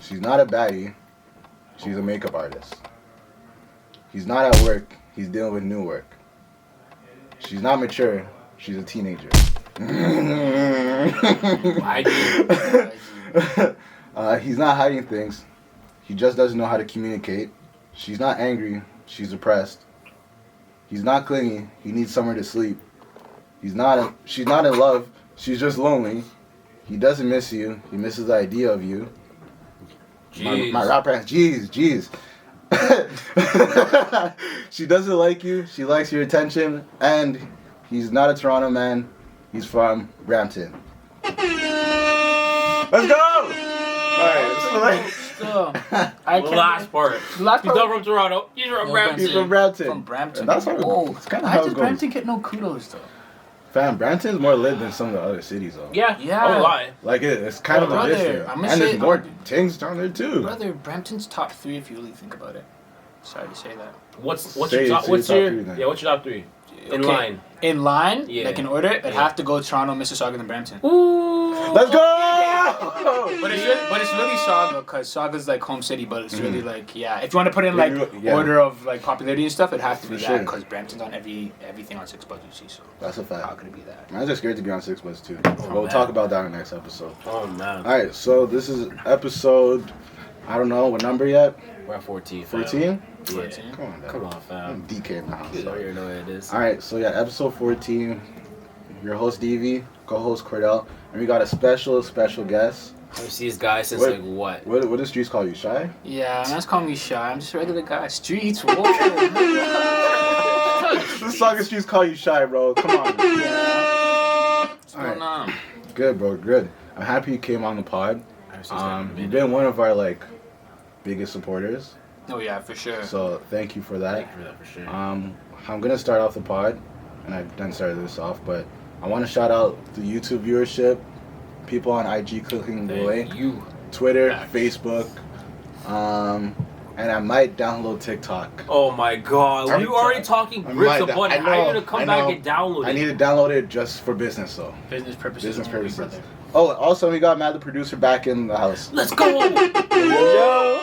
She's not a baddie. She's a makeup artist. He's not at work. He's dealing with new work. She's not mature. She's a teenager. He's not hiding things. He just doesn't know how to communicate. She's not angry. She's depressed. He's not clingy. He needs somewhere to sleep. She's not in love. She's just lonely. He doesn't miss you. He misses the idea of you. My rap pants. Jeez. She doesn't like you. She likes your attention. And he's not a Toronto man. He's from Brampton. Let's go! Alright, last part. He's not from Toronto. He's from Brampton. He's from Brampton. From Brampton. That's kind of how it goes. Brampton get no kudos though? Fam, Brampton's more lit than some of the other cities though. Yeah. I won't lie. Like it's kind of a district. And there's more things down there too. Brother, Brampton's top 3 if you really think about it. Sorry to say that. What's your top 3? Yeah, what's your top 3? In line. In line? Yeah. Like in order? It'd have to go Toronto, Mississauga, then Brampton. Ooh. Let's go! But it's really Sauga, because Sauga's like home city, but it's really like, if you want to put in like order of like popularity and stuff, it'd have to be that, because Brampton's on everything on 6 Buzz, you see, so. That's a fact. How could it be that? Man's just scared to be on 6 Buzz too. But we'll talk about that in the next episode. Oh man. Alright, so this is episode, I don't know what number yet? We're at 14. 14? Yeah. 14? Come on, fam. I'm DK in the house. You already know what it is. Alright, so episode 14. Your host DV, co-host Kordell, and we got a special guest. I've seen this guy since what do the streets call you? Shy? Yeah, man's calling me shy. I'm just a regular guy. Streets, whoa. The Saga streets call you shy, bro. Come on. What's going on? Good, bro. Good. I'm happy you came on the pod. You've been one of our biggest supporters. Oh yeah, for sure. So thank you for that. Thank you for that, for sure. I'm gonna start off the pod, and I've done started this off, but I want to shout out the YouTube viewership, people on IG clicking the link, Twitter, Facebook, and I might download TikTok. Oh my God! Are you already talking bricks about it? How are you gonna come back and download it? I need to download it just for business, though. Business purposes. Oh, also we got Matt, the producer, back in the house. Let's go! Yo!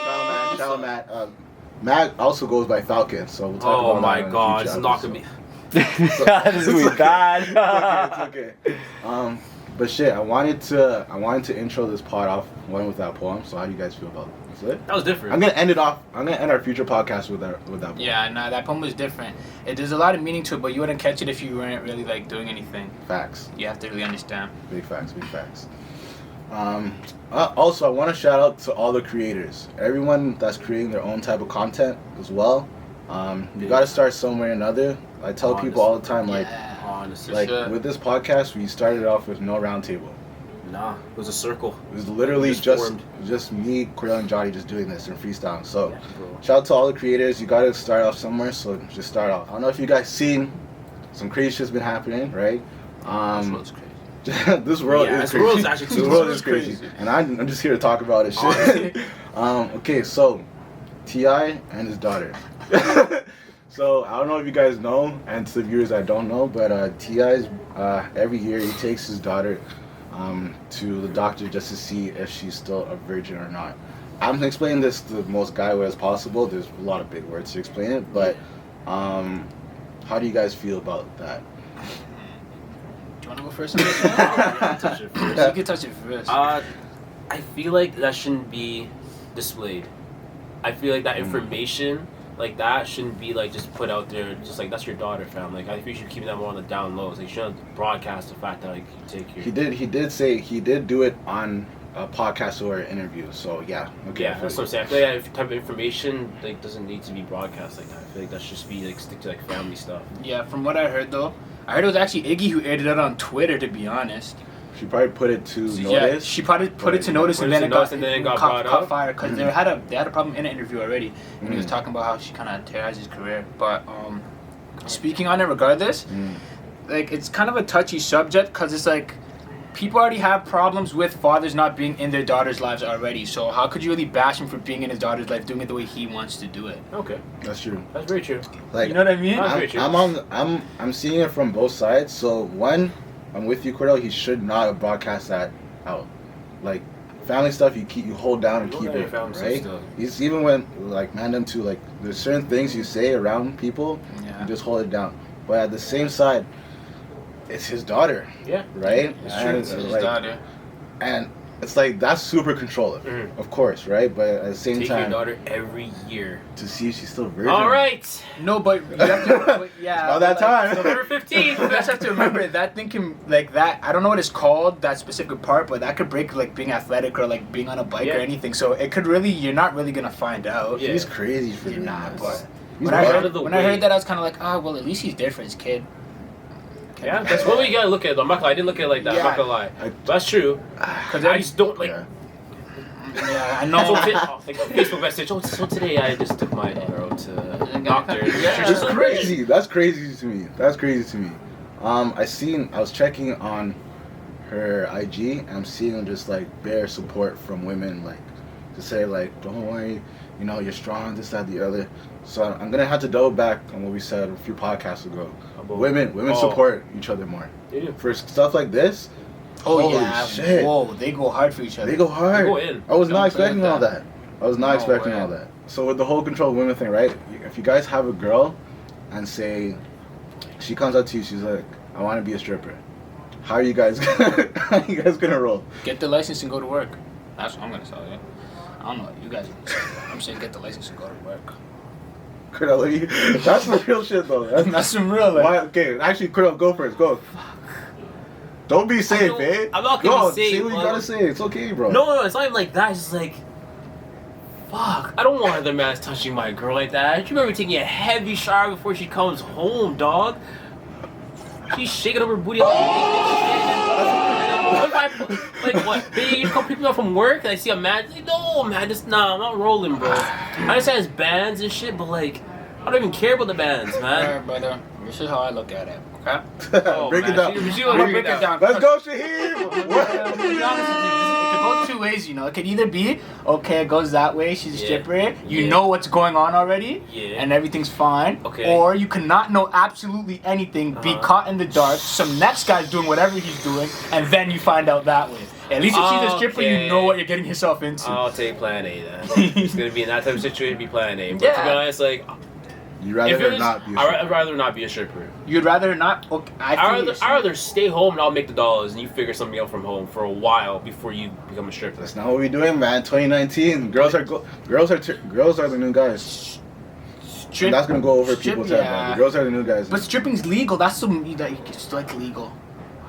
Shout out Matt. Matt also goes by Falcon, so we'll talk about that. Oh my God! It's not gonna be. This is bad. It's okay. But shit, I wanted to intro this pod off one with that poem. So how do you guys feel about it? Is it? That was different. I'm gonna end our future podcast with that poem. Yeah, nah, that poem was different. There's a lot of meaning to it, but you wouldn't catch it if you weren't really doing anything. Facts. You have to really understand. Big facts. Also, I want to shout out to all the creators, everyone that's creating their own type of content as well. You got to start somewhere or another. I tell people all the time, with this podcast, we started off with no roundtable. Nah, it was a circle. It was literally just me, Kordell, and Johnny just doing this and freestyling. So, shout out to all the creators. You got to start off somewhere, so just start off. I don't know if you guys seen some crazy shit's been happening, right? This world's crazy. This world is crazy. World's actually this world is crazy. And I'm just here to talk about it. Shit. Okay, so T.I. and his daughter. So I don't know if you guys know, and to the viewers I don't know, but T.I.'s every year he takes his daughter to the doctor just to see if she's still a virgin or not. I'm explaining this the most guy way as possible. There's a lot of big words to explain it, but how do you guys feel about that? Do you want to go first on this one? You can touch it first. I feel like that shouldn't be displayed. I feel like that information like that shouldn't be just put out there, just that's your daughter, fam. I think you should keep that more on the down low. You shouldn't broadcast the fact that you take your. He did do it on a podcast or an interview. So yeah. Okay. Yeah, that's what I'm saying. I feel like that type of information doesn't need to be broadcast like that. I feel like that should just be stick to family stuff. Yeah, from what I heard though, I heard it was actually Iggy who aired it out on Twitter. To be honest. She probably put it to notice. Yeah, she probably put it to notice, and then it got caught fire because they had a problem in an interview already, and he was talking about how she kind of terrorized his career. But speaking on it, regardless, it's kind of a touchy subject because it's people already have problems with fathers not being in their daughters' lives already. So how could you really bash him for being in his daughter's life, doing it the way he wants to do it? Okay, that's true. That's very true. You know what I mean? I'm seeing it from both sides. So one, I'm with you, Kordell. He should not have broadcast that out. family stuff you hold down and You keep hold down it, your family right? stuff. It's even when like man them too, like there's certain things you say around people, Yeah. you just hold it down. But at the same side, it's his daughter, Yeah. right? It's And true. it's His like, daughter. and it's like that's super controlling, Mhm. of course, right? But at the same Take your time, daughter every year. to see if she's still virgin. All right. No, but you have to. But yeah. Not that but, like, time. November 15th. You guys have to remember that thing can like that. I don't know what it's called, that specific part, but that could break like being athletic or like being on a bike Yeah. or anything. So it could really, you're not really gonna find out. Yeah. He's crazy for You're doing not. that. But He's when I wild. out of the heard, when I way. heard that, I was kind of like, oh well, at least he's there for his kid. Yeah, that's what we gotta look at. I'm not gonna, I didn't look at it like that. I'm not gonna lie. I- That's true. Because I just don't like. Yeah. yeah, I So know. like a Facebook message. Oh, so today I just took my daughter out to a doctor. Yeah. She's It's crazy. That's crazy to me. That's crazy to me. I was checking on her IG. And I'm seeing just like bare support from women, like to say like, don't worry, you know, you're strong, this, that, the other. So I'm gonna have to double back on what we said a few podcasts ago. About- Women Oh. support each other more. They do. For stuff like this, Oh holy yeah. shit. Whoa, they go hard for each other. they go hard. They go in. I was Don't not play expecting with all that. that. I was not No expecting way. all that. So with the whole control women thing, right? If you guys have a girl and say she comes up to you, she's like, I want to be a stripper. How are you guys gonna roll? Get the license and go to work. That's what I'm gonna tell you. I don't know what you guys are gonna say. I'm saying get the license and go to work. Kordell, that's the real shit though. That's some real like. Why, okay, actually, Kordell, go first. Go. Don't be safe, don't- eh? I'm not gonna Go, say, say what you but- gotta say. It's okay, bro. No, it's not even like that. It's just like, fuck. I don't want other man's touching my girl like that. Do you remember taking a heavy shower before she comes home, dog? She's shaking up her booty like what if I, like what? Babe, you come pick me up from work and I see a man. Like, no, man, just nah, I'm not rolling, bro. I understand it's bands and shit, but like, I don't even care about the bands, man. Alright, brother. This is how I look at it. Okay. Oh, Break man, it down. she I'm would gonna break break it down. Let's go, Shaheem. Well, to be honest with you, it could go two ways, you know. It could either be, okay, it goes that way, she's a Yeah. stripper, you Yeah. know what's going on already, Yeah. and everything's fine. Okay. Or you cannot know absolutely anything, be Uh-huh. caught in the dark, some next guy's doing whatever he's doing, and then you find out that way. At least if she's a stripper, you know what you're getting yourself into. I'll take plan A then. It's gonna be in that type of situation, be plan A. But to be Yeah. honest, like, You if rather it not be a was, stripper. I'd rather not be a stripper. You'd rather not. Okay, I'd rather stay home and I'll make the dollars and you figure something out from home for a while before you become a stripper. That's not what we're doing, man. 2019, girls are the new guys. Strip, And that's gonna go over strip, people's head, man. The girls are the new guys. But stripping's legal. That's something that it's like legal.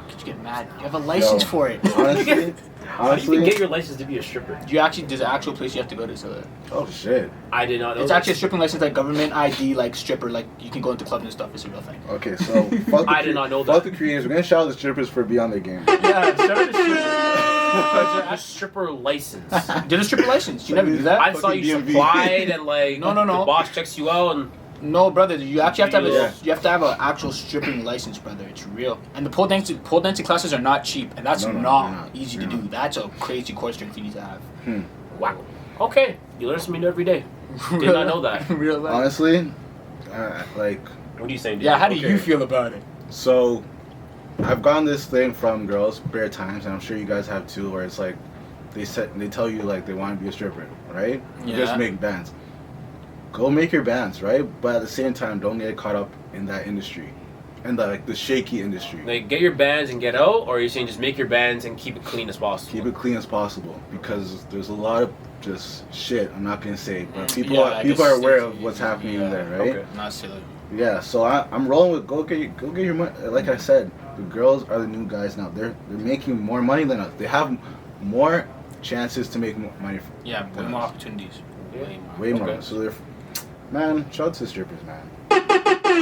Could you get mad? You have a license Yo. for it. honestly, How do you even get honestly, your license to be a stripper? You actually, there's an actual place you have to go to. So oh shit. I did not know. it's this. actually a stripping license, like government ID, like stripper, like you can go into clubs and stuff. It's a real thing. Okay, so fuck the I did not know fuck that. the creators. We're gonna shout out the strippers for beyond their game. Yeah, start a stripper. a stripper license. Did a stripper license? You never do that? I saw you Fucking DMV. supplied and like No. the boss checks you out and No, brother. You actually have to have Yeah. you have to have an actual stripping license, brother. It's real. And the pole dancing classes are not cheap, and that's No, no, not they're not. easy They're to do. not. That's a crazy course strength you need to have. wow. Okay, you learn something new every day. Did not know that. Real life. Honestly, like, What are you saying? Dude? Yeah. How do Okay. you feel about it? so I've gotten this thing from girls bare times, and I'm sure you guys have too, where it's like they tell you like they want to be a stripper, right? You Yeah. just make bands. Go make your bands, right? But at the same time, don't get caught up in that industry, and the shaky industry. Like get your bands and get out, or are you saying just make your bands and keep it clean as possible? Keep it clean as possible, because there's a lot of just shit. I'm not gonna say, but people Yeah, I people guess are aware it's- of what's happening yeah, in there, right? okay. Not silly. Yeah, so I'm rolling with go get your money. Like I said, the girls are the new guys now. They're making more money than us. They have more chances to make more money. Yeah, way than more us. opportunities. Yeah. Way more. Way more. Okay. So they're, man, shout out to the strippers, man.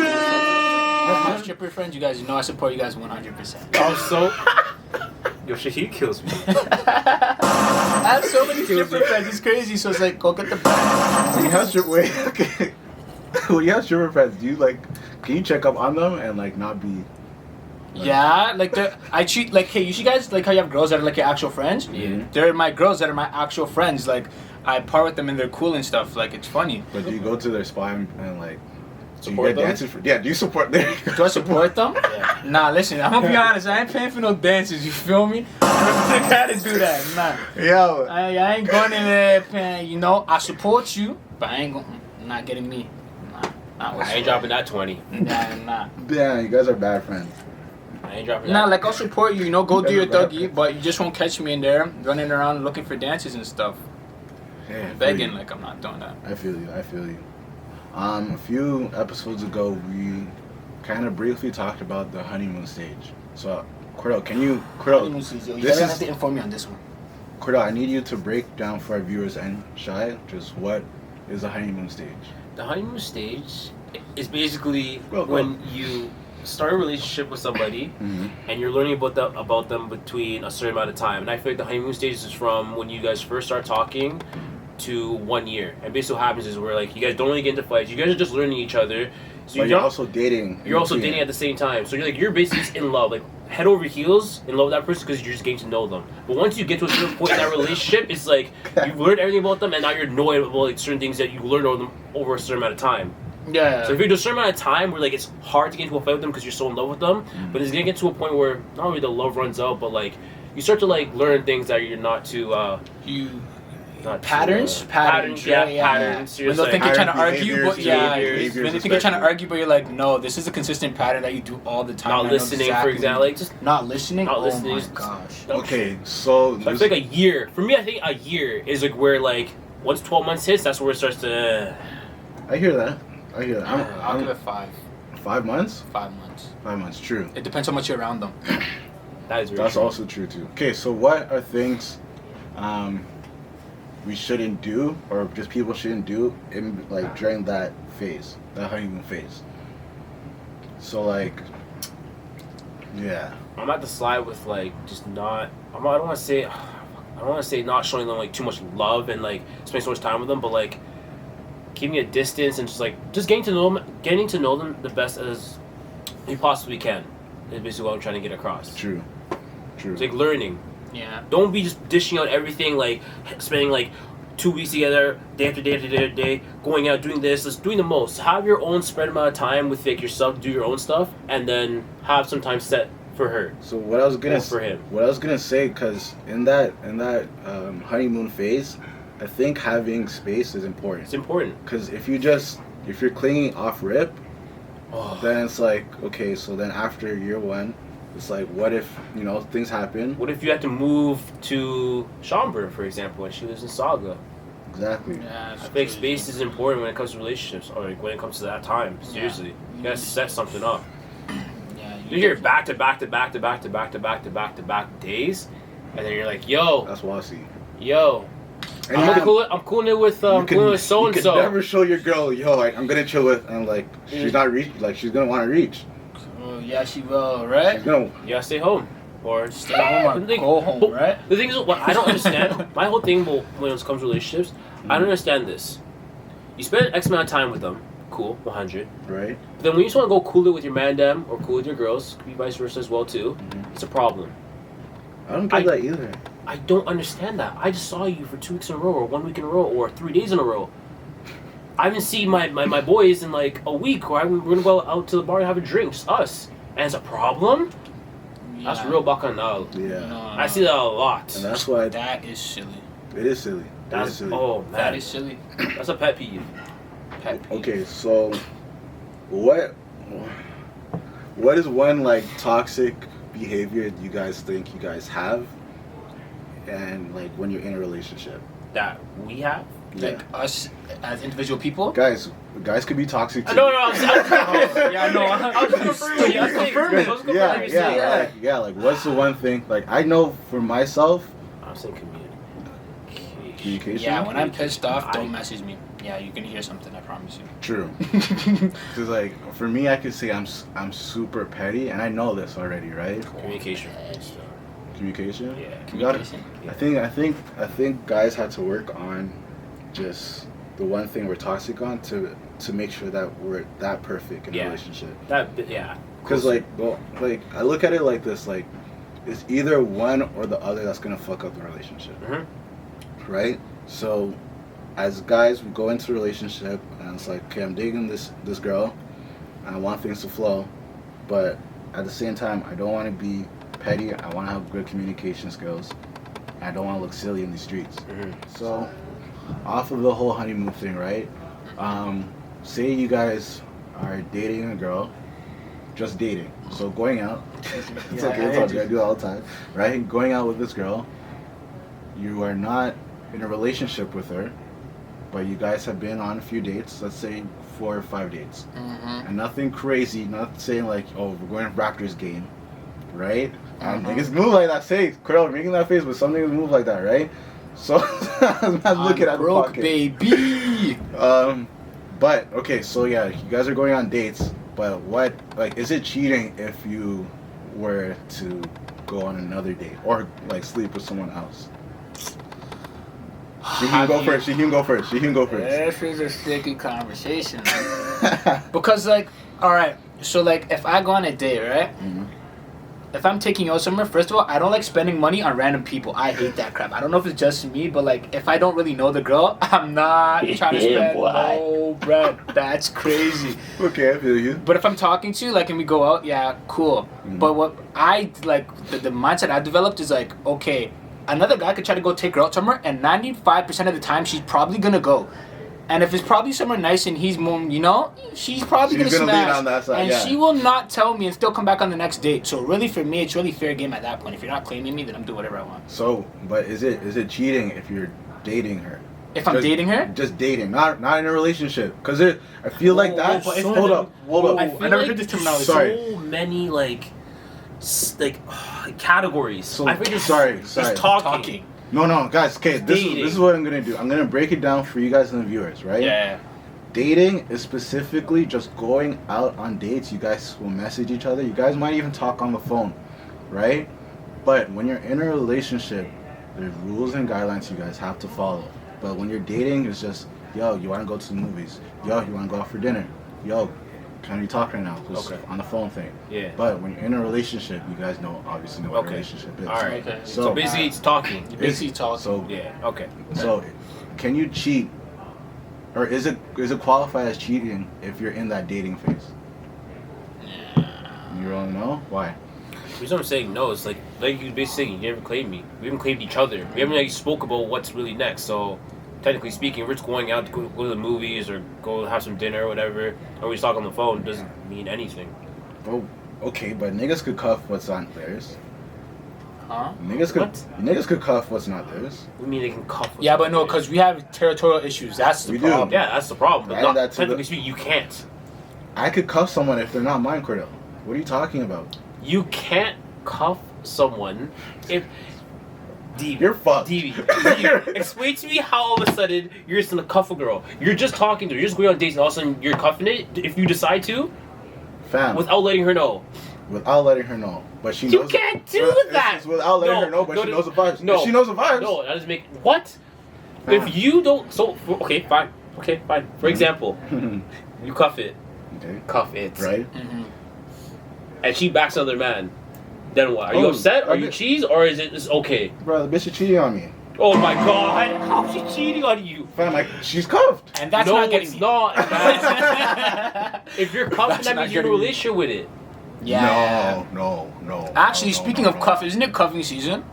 My stripper friends, you guys know I support you guys 100%. Oh, so yo, shit, he kills me. I have so many stripper friends. It's crazy. So it's like, go get the bag. When you have okay. When you have stripper friends, do you like? Can you check up on them and like not be? Yeah, like I treat like, hey, you see guys like how you have girls that are like your actual friends. Yeah. They're my girls that are my actual friends. Like I part with them and they're cool and stuff. Like it's funny. But do you go to their spot and like? Do you Support get them? dances for? Yeah. Do you support? There you go. Do I support them? Yeah. Nah, listen, I'm gonna be honest. I ain't paying for no dances. You feel me? I gotta do that. Nah, Yo. I ain't going in there paying. You know, I support you, but I ain't going. Not getting me. Nah, I ain't dropping that 20. Nah. Damn, you guys are bad friends. I ain't dropping that. Nah, like I'll support you. You know, go do your That's thuggy, but you just won't catch me in there running around looking for dances and stuff. Yeah, I feel Begging, you. like I'm not doing that. I feel you. I feel you. A few episodes ago, we kind of briefly talked about the honeymoon stage. So, Kordell, You this have is to inform me on this one. Kordell. I need you to break down for our viewers and Shy just what is the honeymoon stage. The honeymoon stage is basically Go. when you start a relationship with somebody and you're learning about them between a certain amount of time. And I feel like the honeymoon stage is from when you guys first start talking to 1 year. And basically what happens is where like you guys don't really get into fights. You guys are just learning each other. So But you're also dating. You're also dating at the same time. So you're basically just in love, like head over heels in love with that person because you're just getting to know them. But once you get to a certain point in that relationship, it's like you've learned everything about them and now you're knowing about like certain things that you learned over them over a certain amount of time. Yeah. So if you do a certain amount of time where like it's hard to get into a fight with them because you're so in love with them, but it's gonna get to a point where not only the love runs out, but like you start to like learn things that you're not too Patterns. patterns. You're When they just think like, you're trying to argue, but behaviors when they think you're trying to argue, but you're like, no, this is a consistent pattern that you do all the time. not I know listening, for exactly. example, like just Not listening. Not Oh listening. my gosh. Okay, so I feel like a year. For me, I think a year is like where like once 12 months hits, that's where it starts to. I hear that. I'll give it 5. 5 months. 5 months. 5 months. True. It depends how much you're around them. That is very That's true. also true too. Okay, so what are things we shouldn't do, or just people shouldn't do in like during that phase, that honeymoon phase? So like, yeah. I'm at the slide with like just not. I don't want to say. I don't want to say not showing them like too much love and like spending so much time with them, but like keeping a distance and just getting to know them the best as you possibly can. Is basically what I'm trying to get across. True. It's like learning. Yeah. Don't be just dishing out everything, like spending like 2 weeks together, day after day after day after day, going out, doing this, just doing the most. Have your own spread amount of time with like yourself, do your own stuff, and then have some time set for her. So what I was gonna for him. What I was gonna say, because in that honeymoon phase, I think having space is important. It's important. Because if you're clinging off rip, then it's like, okay, so then after year 1, it's like, what if, things happen? What if you had to move to Schomburg, for example, and she lives in Saga? Exactly. Yeah. I think space is important when it comes to relationships, or like when it comes to that time. Seriously, you gotta set something up. Yeah. You hear back to back to back to back to back to back to back to back days, and then you're like, yo, That's Wasi. yo. And I'm cooling it with so and You so. can never show your girl, yo, I'm gonna chill with, and like she's not she's gonna want to reach. Oh, yeah, she will, right? She's gonna. You gotta stay home or Stay home or go home, right? The thing is, what I don't understand, my whole thing when it comes to relationships, I don't understand this. You spend X amount of time with them, cool, 100. Right. But then when you just want to go cool it with your man, or cool with your girls, could be vice versa as well too. It's a problem. I don't get that either. I don't understand that. I just saw you for 2 weeks in a row, or 1 week in a row, or 3 days in a row. I haven't seen my boys in like a week, or we're gonna go out to the bar and have a drink, just us. And it's a problem? Yeah. That's real bacchanal. Yeah. No, I see that a lot. And that's why That is silly. it is silly. That's, It is silly. oh man. That is silly. That's a pet peeve. Pet peeve. Okay, so what is one like toxic behavior you guys think you guys have, and like when you're in a relationship? That we have? Like us as individual people. Guys could be toxic too. No, I'm Yeah, no. I was confirming. Like what's the one thing? Like I know for myself, I'm saying communication. Yeah, when I'm pissed off, don't message me. Yeah, you're gonna hear something. I promise you. True. Because like for me, I could say I'm super petty, and I know this already, right? Communication. Communication. Yeah. You gotta, Communication. I think guys had to work on just the one thing we're toxic on to make sure that we're that perfect in a relationship. Because like I look at it like this, like it's either one or the other that's gonna fuck up the relationship, right? So as guys, we go into a relationship and it's like, okay, I'm dating this girl, and I want things to flow, but at the same time, I don't want to be petty. I want to have good communication skills. And I don't want to look silly in the streets. Mm-hmm. So, off of the whole honeymoon thing, right? Say you guys are dating a girl, just dating. So going out, it's okay, it's all good. I do it all the time, right? Going out with this girl, you are not in a relationship with her, but you guys have been on a few dates, let's say 4 or 5 dates. And nothing crazy, not saying like, oh, we're going to Raptors game, right? Niggas move like that. Say, Kordell making that face, but some niggas move like that, right? So, I'm looking at broke, the pocket. baby. But, okay, so yeah, you guys are going on dates, but what, like, is it cheating if you were to go on another date or, like, sleep with someone else? She can go first. She can go first. She can go first. This is a sticky conversation. Because, like, alright, so, like, if I go on a date, right? If I'm taking you out somewhere, first of all, I don't like spending money on random people. I hate that crap. I don't know if it's just me, but, like, if I don't really know the girl, I'm not trying to spend no bread. That's crazy. Okay, I feel you. But if I'm talking to you, like, and we go out, yeah, cool. But what I, like, the mindset I developed is, like, okay, another guy could try to go take her out somewhere, and 95% of the time, she's probably gonna go. And if it's probably somewhere nice and he's more, you know, she's probably gonna smash. Lean on that side, and yeah. she will not tell me and still come back on the next date. So really, for me, it's really fair game at that point. If you're not claiming me, then I'm doing whatever I want. So, but is it cheating if you're dating her? If I'm dating her? Just dating, not in a relationship. Because I feel like that. Hold up. I never heard this terminology. So many like categories. So, I think it's sorry. Just talking. No, guys. Okay, this is what I'm gonna do. I'm gonna break it down for you guys and the viewers, right? Yeah. Dating is specifically just going out on dates. You guys will message each other. You guys might even talk on the phone, right? But when you're in a relationship, there's rules and guidelines you guys have to follow. But when you're dating, it's just, yo, you want to go to the movies? Yo, you want to go out for dinner? Yo, can we talk right now? Just on the phone thing. Yeah. But when you're in a relationship, you guys obviously know what a relationship is. All right. Okay. So basically, it's talking. Basically talking. So Yeah. Okay. So, can you cheat, or is it qualified as cheating if you're in that dating phase? You don't know why? The reason I'm saying no is like you basically saying you never claimed me. We haven't claimed each other. We haven't spoke about what's really next. So technically speaking, if we're just going out to go to the movies or go have some dinner or whatever, or we just talk on the phone, it doesn't mean anything. Oh, okay, but niggas could cuff what's on theirs. Huh? Niggas could cuff what's not theirs. We mean they can cuff. Yeah, but no, because we have territorial issues. That's the problem. Yeah, that's the problem. But And not, technically speaking, you can't. I could cuff someone if they're not mine, Kordell. What are you talking about? You can't cuff someone if. You're fucked. Explain to me how all of a sudden you're just gonna cuff a girl. You're just talking to her. You're just going on dates and all of a sudden you're cuffing it if you decide to. Fam. Without letting her know. Without letting her know. But she You knows. can't do that! It's without letting her know, but she knows the vibes. No. If she knows the vibes. No, that doesn't make. What? Fam. If you don't. So, okay, fine. For example, you cuff it. Okay. Cuff it. Right? And she backs another man. Then what? Are you upset? Are you cheese? Or is it just okay? Bro, the bitch is cheating on me. Oh my god! How's she cheating on you? Fam, she's cuffed. And that's no, not getting it's me. not. If you're cuffed, That's that not means you're in a getting me. relationship with it. Yeah. No. Actually, No, speaking no, of no. cuff, isn't it cuffing season?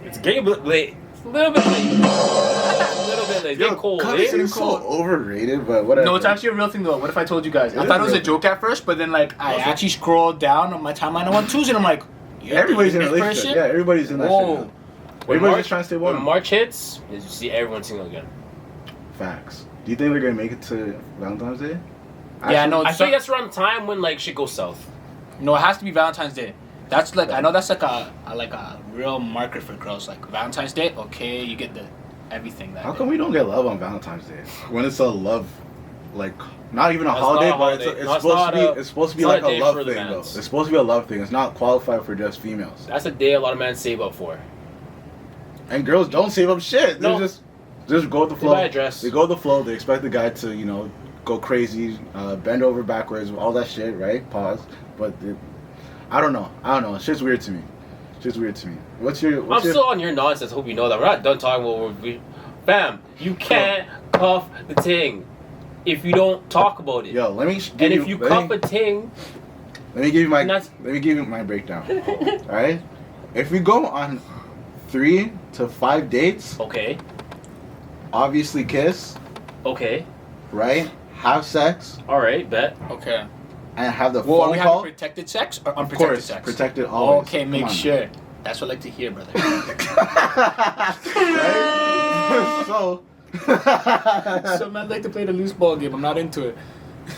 It's getting late. It's a little bit late. A little bit late. It's getting cold. Cuffing Eh? is so overrated, but whatever. No, it's actually a real thing though. What if I told you guys? I It thought it is was a real. joke at first, but then like I actually scrolled down on my timeline on Tuesday and I'm like, Everybody's in a this relationship. person? Yeah, everybody's in that Whoa. shit now. Everybody's just trying to stay When warm. March hits, you see everyone single again. Facts. Do you think they're gonna make it to Valentine's Day? Yeah, no. I think that's around the time when like shit goes south. No, it has to be Valentine's Day. That's like I know that's like a real marker for girls. Like Valentine's Day, okay, you get the everything that. How day. come we don't get love on Valentine's Day? When it's a love, like not even a That's holiday, not a but holiday. it's No, supposed to be like not a a day love for the thing though. mans. It's supposed to be a love thing. It's not qualified for just females. That's a day a lot of men save up for. And girls don't save up shit. They No. just go with the They flow. buy a dress. They go with the flow. They expect the guy to go crazy, bend over backwards, all that shit, right? Pause. But I don't know. Shit's weird to me. What's your? I'm still on your nonsense. I hope you know that. We're not done talking about Fam, you can't cuff the ting. if you don't talk about it. Yo, let me. And if you cuff a ting, let me give you my breakdown. All right, if we go on 3 to 5 dates, okay, obviously kiss, okay, right? Have sex, all right, bet. Okay. and have the Well, phone we have call. protected sex or Of unprotected course, sex? protected always. Okay, Come make on. sure. That's what I like to hear, brother. Right? So. So man, I like to play the loose ball game. I'm not into it.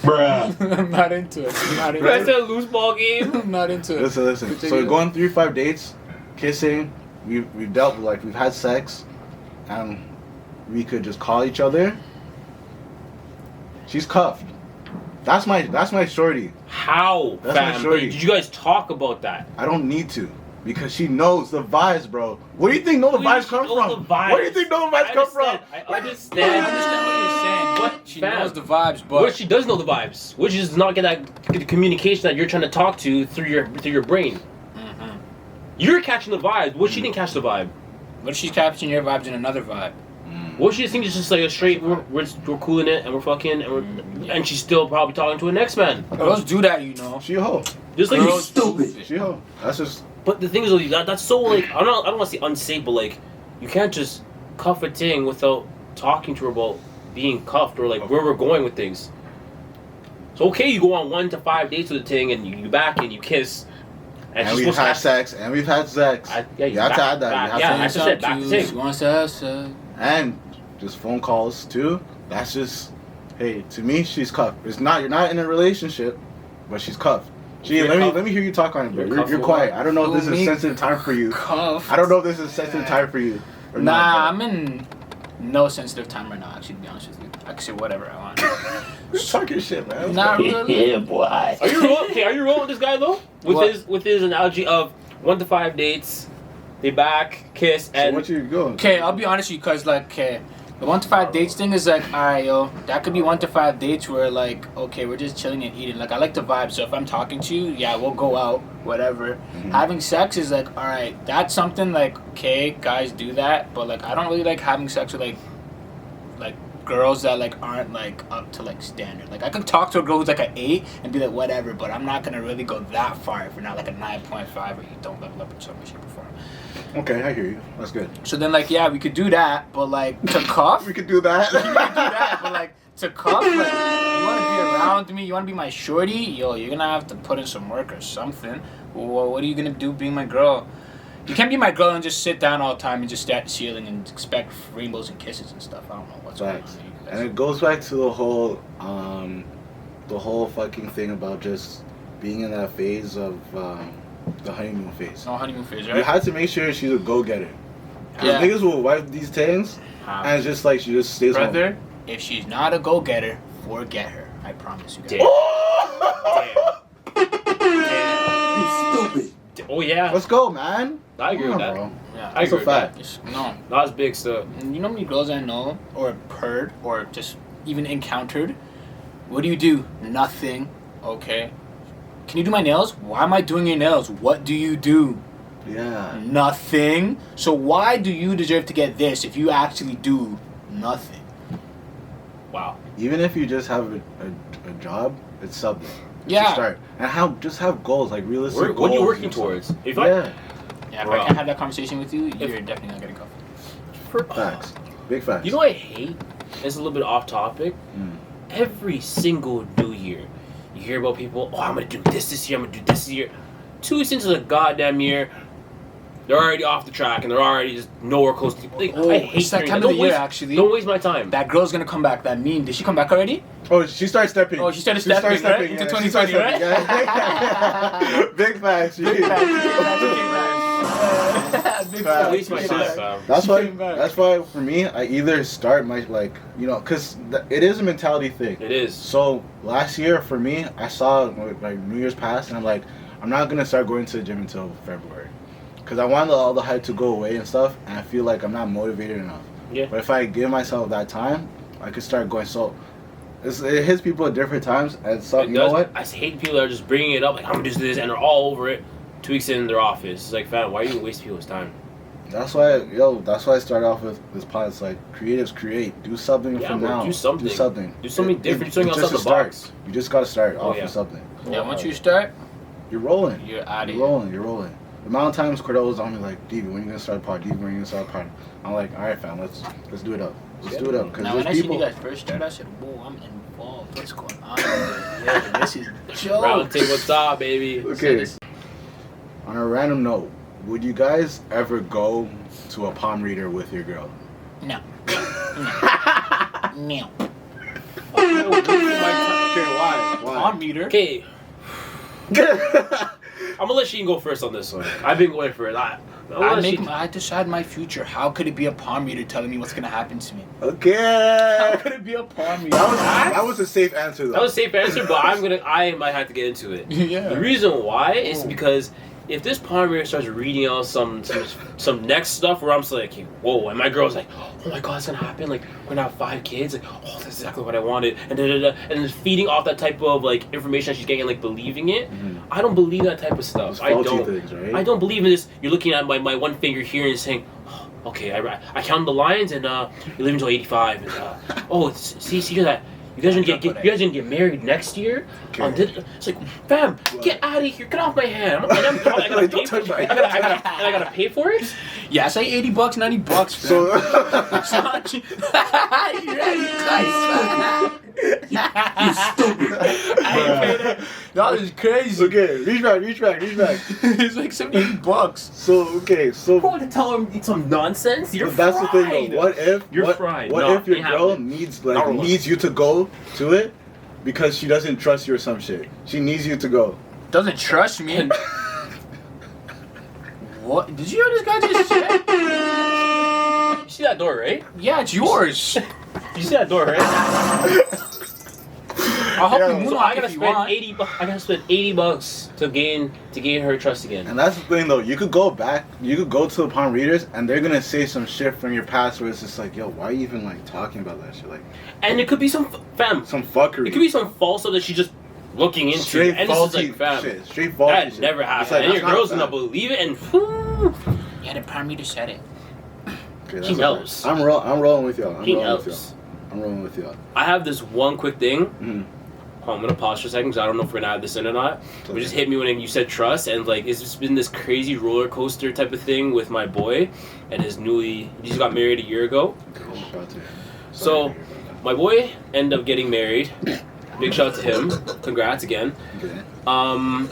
Bruh. I'm not into it. I'm not into That's it. a loose ball game. I'm not into it. Listen. So going 3 to 5 dates, kissing, we've dealt with, like, we've had sex, and we could just call each other. She's cuffed. That's my shorty. How, That's my fam? shorty. Did you guys talk about that? I don't need to, because she knows the vibes, bro. Where do you think know the vibes come from? Where do you think know the vibes come from? I I understand. understand what you're saying. What, She fam? knows the vibes, but What she does know the vibes, which is not get that communication that you're trying to talk to through your brain. Mhm. You're catching the vibe. What she didn't catch the vibe. What if she's capturing your vibes in another vibe? What she just thinks is just like a straight. We're cooling it and we're fucking and she's still probably talking to a next man. Girls do that, you know. She a hoe. Just like Girls stupid. She a hoe. That's just. But the thing is, like, that's so like I don't want to say unsafe, but like you can't just cuff a ting without talking to her about being cuffed or like where we're going with things. So okay, you go on 1 to 5 dates with a ting and you back and you kiss. And she's we've supposed to had have- sex. And we've had sex. Yeah, You have to add that. back- You have yeah, to I just said back to ting. She wants to have sex. And just phone calls too. That's just, hey, to me she's cuffed. It's not, you're not in a relationship, but she's cuffed. Gee, You're let cuffed. me hear you talk on it, bro. You're You're cuffed quiet. for I don't know if this Who, is me? sensitive time for you. Cuff. I don't know if this is sensitive time for you. Or Nah, not, I'm in no sensitive time right now. Actually, to be honest with you, I can say whatever I want. but just talk your shit, man. Not really. Yeah, boy. Are you rolling? Okay, are you rolling with this guy though? With What? with his analogy of 1 to 5 dates, they back, kiss, So and what you going? Okay, I'll be honest with you, cause like, okay, the 1 to 5 dates thing is like, alright, yo, that could be 1 to 5 dates where like, okay, we're just chilling and eating. Like, I like the vibe, so if I'm talking to you, yeah, we'll go out, whatever. Having sex is like, alright, that's something like, okay, guys do that, but like, I don't really like having sex with like girls that like aren't like up to like standard. Like, I could talk to a girl who's like an 8 and be like, whatever, but I'm not gonna really go that far if you're not like a 9.5 or you don't level up in some way, shape, or form. Okay, I hear you. That's good. So then, like, yeah, we could do that, but like to cuff, We could do that. we could do that, but like to cuff, like you want to be around me, you want to be my shorty, yo, you're gonna have to put in some work or something. Well, what are you gonna do being my girl? You can't be my girl and just sit down all the time and just stare at the ceiling and expect rainbows and kisses and stuff. I don't know what's going on. Facts. with you And guys. it goes back to the whole fucking thing about just being in that phase of the honeymoon phase. No honeymoon phase, You right? have to make sure she's a go-getter. Yeah. Niggas will wipe these things, and it's just like she just stays home. Brother, if she's not a go-getter, forget her. I promise you guys. Damn. You stupid. Oh yeah, Let's go, man. I agree Come with on, that. bro. Yeah. I That's a agree with that. fact. No. Not as big stuff. You know how many girls I know, or heard, or just even encountered? What do? Nothing. Okay. Can you do my nails? Why am I doing your nails? What do you do? Yeah. Nothing. So why do you deserve to get this if you actually do nothing? Wow. Even if you just have a job, it's something. Yeah. To start. And just have goals, like realistic goals. What are you working and stuff. towards? If Yeah. Yeah, if Bro. I can't have that conversation with you, you're definitely not getting coffee. Facts. Big facts. You know what I hate? It's a little bit off topic. Mm. Every single New Year, you hear about people. Oh, I'm gonna do this year. I'm gonna do this year. 2 weeks into the goddamn year, they're already off the track and they're already just nowhere close to. Like, I hate it's that hearing time that. of the Don't year, waste- actually. Don't waste my time. That girl's gonna come back. That mean. Did she come back already? Oh, she started stepping. Oh, she started stepping, right? Into yeah, 2020, she started right? stepping, yeah. Big facts. Big yeah. facts. Big Facts. Waste my Big time, facts. fam. That's She why. came back. That's why for me, I either start my because it is a mentality thing. It is. So last year for me, I saw like New Year's pass, and I'm like, I'm not gonna start going to the gym until February, because I want all the hype to go away and stuff, and I feel like I'm not motivated enough. Yeah. But if I give myself that time, I could start going. So it hits people at different times, and so It you know does- what? I hate people that are just bringing it up like I'm gonna do this and they're all over it. 2 weeks in their office, it's like, fam, why are you wasting people's time? That's why I started off with this pod. It's like creatives create. Do something from now. Do something. Do something. Do something different. Do something Just outside to the box. You just gotta start off with something. Yeah, once you start, you're rolling. you're out of You're here. rolling. You're rolling. The amount of times Kordell was on me like, "Davey, when you gonna start a pod? Davey, when you gonna start a pod?" I'm like, "All right, fam, let's do it up. Let's do it up." Because Now, when I people. seen you guys first start, I said, "Whoa, I'm involved. What's going on? Yeah, this is jokes." RoundTableTalk, baby. Okay. On a random note, would you guys ever go to a palm reader with your girl? No. No. Okay, why? Palm reader. Okay, I'm gonna let Sheen go first on this one. I've been going for it. I decide my future. How could it be a palm reader telling me what's gonna happen to me? How Okay. could it be a palm reader? That was a safe answer though. That was a safe answer, but I might have to get into it. Yeah. The reason why is because if this palm reader starts reading out some next stuff where I'm just like, whoa, and my girl's like, oh my god, it's gonna happen, like we're gonna have 5 kids, like, oh, that's exactly what I wanted, and and then feeding off that type of like information that she's getting and like believing it. I don't believe that type of stuff. Those I faulty don't. things, right? I don't believe in this. You're looking at my one finger here and saying, oh, okay, I counted the lines and you live until 85. And see that. You guys gonna get married next year? Okay. It's like, fam, get out of here, get off my hand. I gotta pay for it. I gotta pay for it. Yeah, say $80, $90. So, It's not cheap. You're right, You stupid. that is crazy. okay, reach back. It's like $70. So Going to tell him some nonsense? You're but that's the fried. thing though. What if You're fried. What No, if your ain't girl happening. needs you to go to it because she doesn't trust you or some shit? She needs you to go. Doesn't trust me. What? Did you hear this guy just say? You see that door, right? Yeah, it's yours. You see that door, right? I'll help you So move I on gotta if you spend want. $80 to gain her trust again. And that's the thing though. You could go to the palm readers and they're gonna say some shit from your past where it's just like, yo, why are you even like talking about that shit? Like, And it could be some some fuckery. It could be some false stuff that she's just looking into. straight And this is faulty like, fam, shit. Straight faulty that shit. never It's happened. like, And that's your not girl's a gonna fact. believe it, and Yeah, the prime reader said it. Okay, that's He a knows. fact. I'm rolling with y'all. he knows. I'm rolling with y'all. I have this one quick thing. Mhm. I'm gonna pause for a second because I don't know if we're gonna add this in or not. But just hit me when you said trust, and like it's just been this crazy roller coaster type of thing with my boy and he just got married a year ago. Okay, shout out to him. So Sorry to hear about my boy ended up getting married. Big shout out to him. Congrats again. that.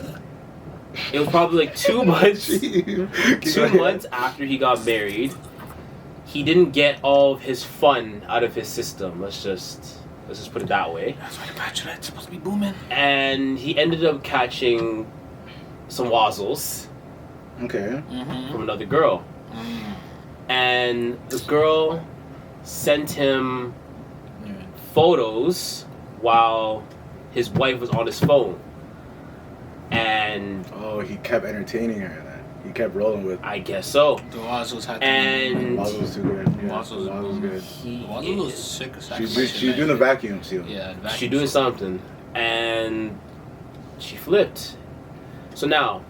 It was probably like 2 months. Okay. 2 months after he got married, he didn't get all of his fun out of his system. Let's just put it that way. That's why the Bachelorette's supposed to be booming. And he ended up catching some wazzles Okay. from another girl. And the girl sent him photos while his wife was on his phone. And Oh, he kept entertaining her. Then he kept rolling with. I guess so. The Wazzles had to And Wazzle was too good. Yeah, Wazzle was Wazzle was good. he Wazzle was is- sick as She's doing the vacuum seal. Yeah, the she doing something, and she flipped. So now,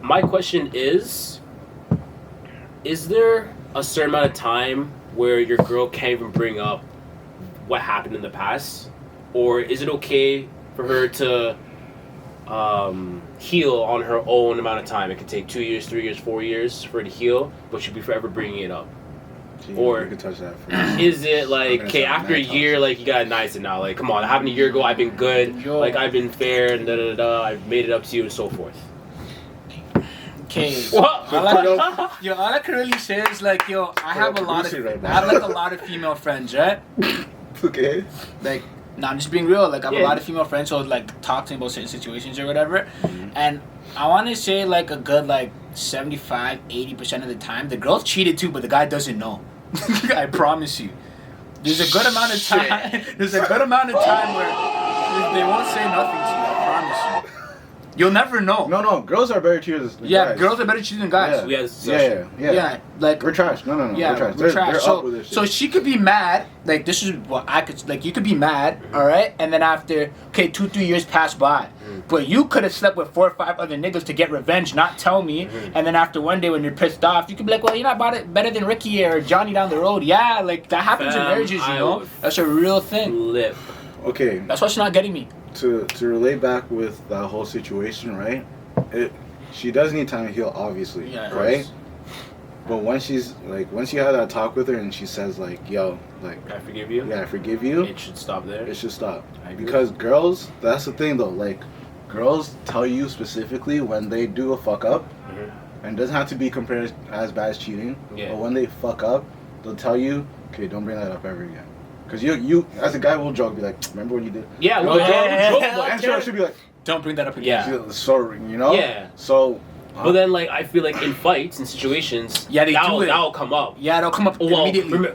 my question is there a certain amount of time where your girl can't even bring up what happened in the past? Or is it okay for her to heal on her own amount of time? It could take 2 years, 3 years, 4 years for her to heal, but she'll be forever bringing it up. Or- you can touch that. For Is it like, gonna okay, sound after a mad year, like, you gotta nice it now? Like, come on, it happened a year ago, I've been good, Yo. like, I've been fair, and da-da-da, I've made it up to you, and so forth. Okay. What? All I can really say is like, yo, I have a lot of, Right now. I have like a lot of female friends, right? Okay. Like, no, I'm just being real. Like, I have Yeah. a lot of female friends who like talk to me about certain situations or whatever. And I want to say like a good like 75-80% of the time, the girl's cheated too, but the guy doesn't know. I promise you. There's a good amount of time. There's a good amount of time where they won't say nothing to you. I promise you. You'll never know. No, girls are better cheaters than guys. Girls are better cheaters than guys. We had this discussion. Yeah, like we're trash. No, yeah, we're trash. we're trash. They're up with this shit. So she could be mad. Like this is what I could. Like you could be mad, all right, and then after 2-3 years pass by, but you could have slept with 4 or 5 other niggas to get revenge, not tell me, and then after one day when you're pissed off, you could be like, well, you're not about it better than Ricky or Johnny down the road. Yeah, like that happens in marriages, you know. That's a real thing. Lip. Okay. That's why she's not getting me. To relate back with that whole situation, right? She does need time to heal, obviously, right? But once you have that talk with her and she says like, "Yo, like, I forgive you." Yeah, I forgive you. It should stop there. It should stop. Because girls, that's the thing though. Like, girls tell you specifically when they do a fuck up, and it doesn't have to be compared as bad as cheating. Yeah. But when they fuck up, they'll tell you, "Okay, don't bring that up ever again." Because you as a guy will joke, be like, "Remember when you did?" Yeah, we'll joke, but answer should be like, "Don't bring that up again." Yeah. Sorry, you know. Yeah. So. But then, like, I feel like in fights and situations, that'll come up. Yeah, it'll come up immediately.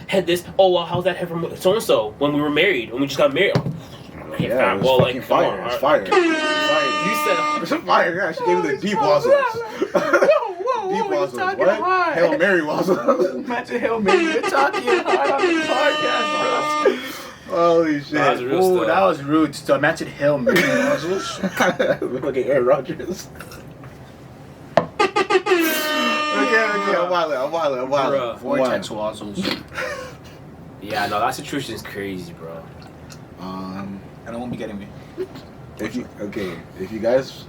Had this. Oh, well, how's that head from so and so when we were married? When we just got married. Yeah, well, like fire. It's fire. You said it's fire. Yeah, she gave me the deep wazzles. Deep wazzles. What? Hail Mary wazzles. Imagine Hail Mary. You're talking hard on the podcast, bro. Holy shit. That was real stuff. That was rude. So imagine Hail Mary wazzles. Look at Aaron Rodgers. Okay, I'm wildin'. Vortex wazzles. Yeah, no, that situation is crazy, bro. And it won't be getting me. If you guys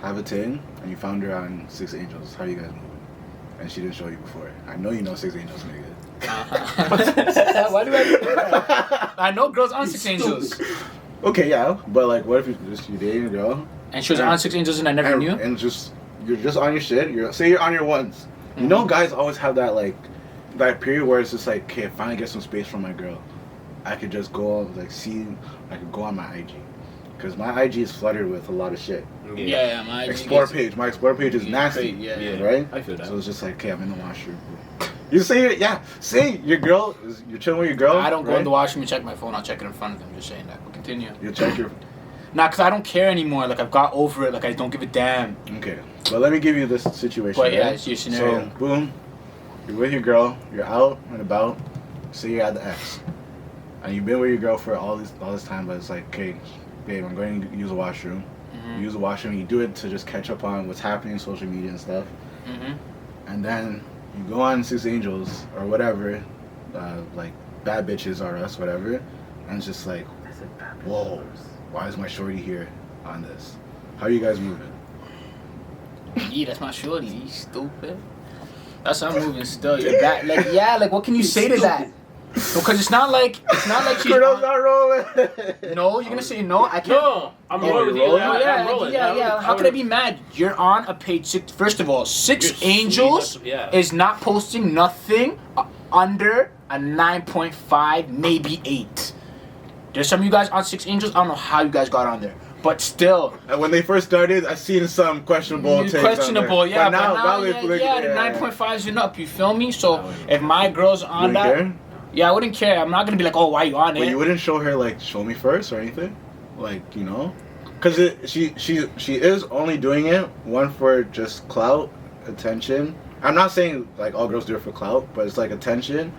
have a thing and you found her on 6 Angels, how are you guys moving? And she didn't show you before. I know you know 6 Angels, nigga. Why do I do that? I know girls on 6 Angels. Okay, yeah, but like, what if you're dating a girl and she was on 6 Angels and I never knew? And you're just on your shit. Say you're on your ones. You know, guys always have that like that period where it's just like, okay, if I finally get some space from my girl, I could just go I could go on my IG. Because my IG is flooded with a lot of shit. Yeah, my IG page. My explore page is nasty. Yeah. Right? I feel that. So it's just like, okay, I'm in the washroom. You say your girl, you're chilling with your girl. I don't go in the washroom and check my phone. I'll check it in front of them. Just saying that. We'll continue. You check your... Nah, because I don't care anymore. Like, I've got over it. Like, I don't give a damn. Okay. But let me give you this situation. But yeah, it's your scenario. So, boom. You're with your girl. You're out and about. Say you're at the X. And you've been with your girl for all this time, but it's like, okay, babe, I'm going to use the washroom. You use the washroom. You do it to just catch up on what's happening in social media and stuff. And then you go on 6 Angels or whatever, like Bad Bitches or Us, whatever. And it's just like, whoa, why is my shorty here on this? How are you guys moving? Yeah, that's my shorty. You stupid. That's how I'm moving still. You're back. Like what can you say to that? Because it's not like she's Kordell's not rolling. No, you're gonna say no. I can't. No, I'm rolling with you. I'm rolling. Yeah. How could I be mad? You're on a page 6. First of all, 6 Angels is not posting nothing under a 9.5, maybe 8. There's some of you guys on 6 Angels. I don't know how you guys got on there. But still, when they first started, I seen some questionable takes. Questionable, yeah. But now the 9.5s and up. You feel me? So if my girl's on that, care? Yeah, I wouldn't care. I'm not gonna be like, oh, why you on it? But you wouldn't show her like, show me first or anything, like, you know, because she is only doing it one for just clout, attention. I'm not saying like all girls do it for clout, but it's like attention,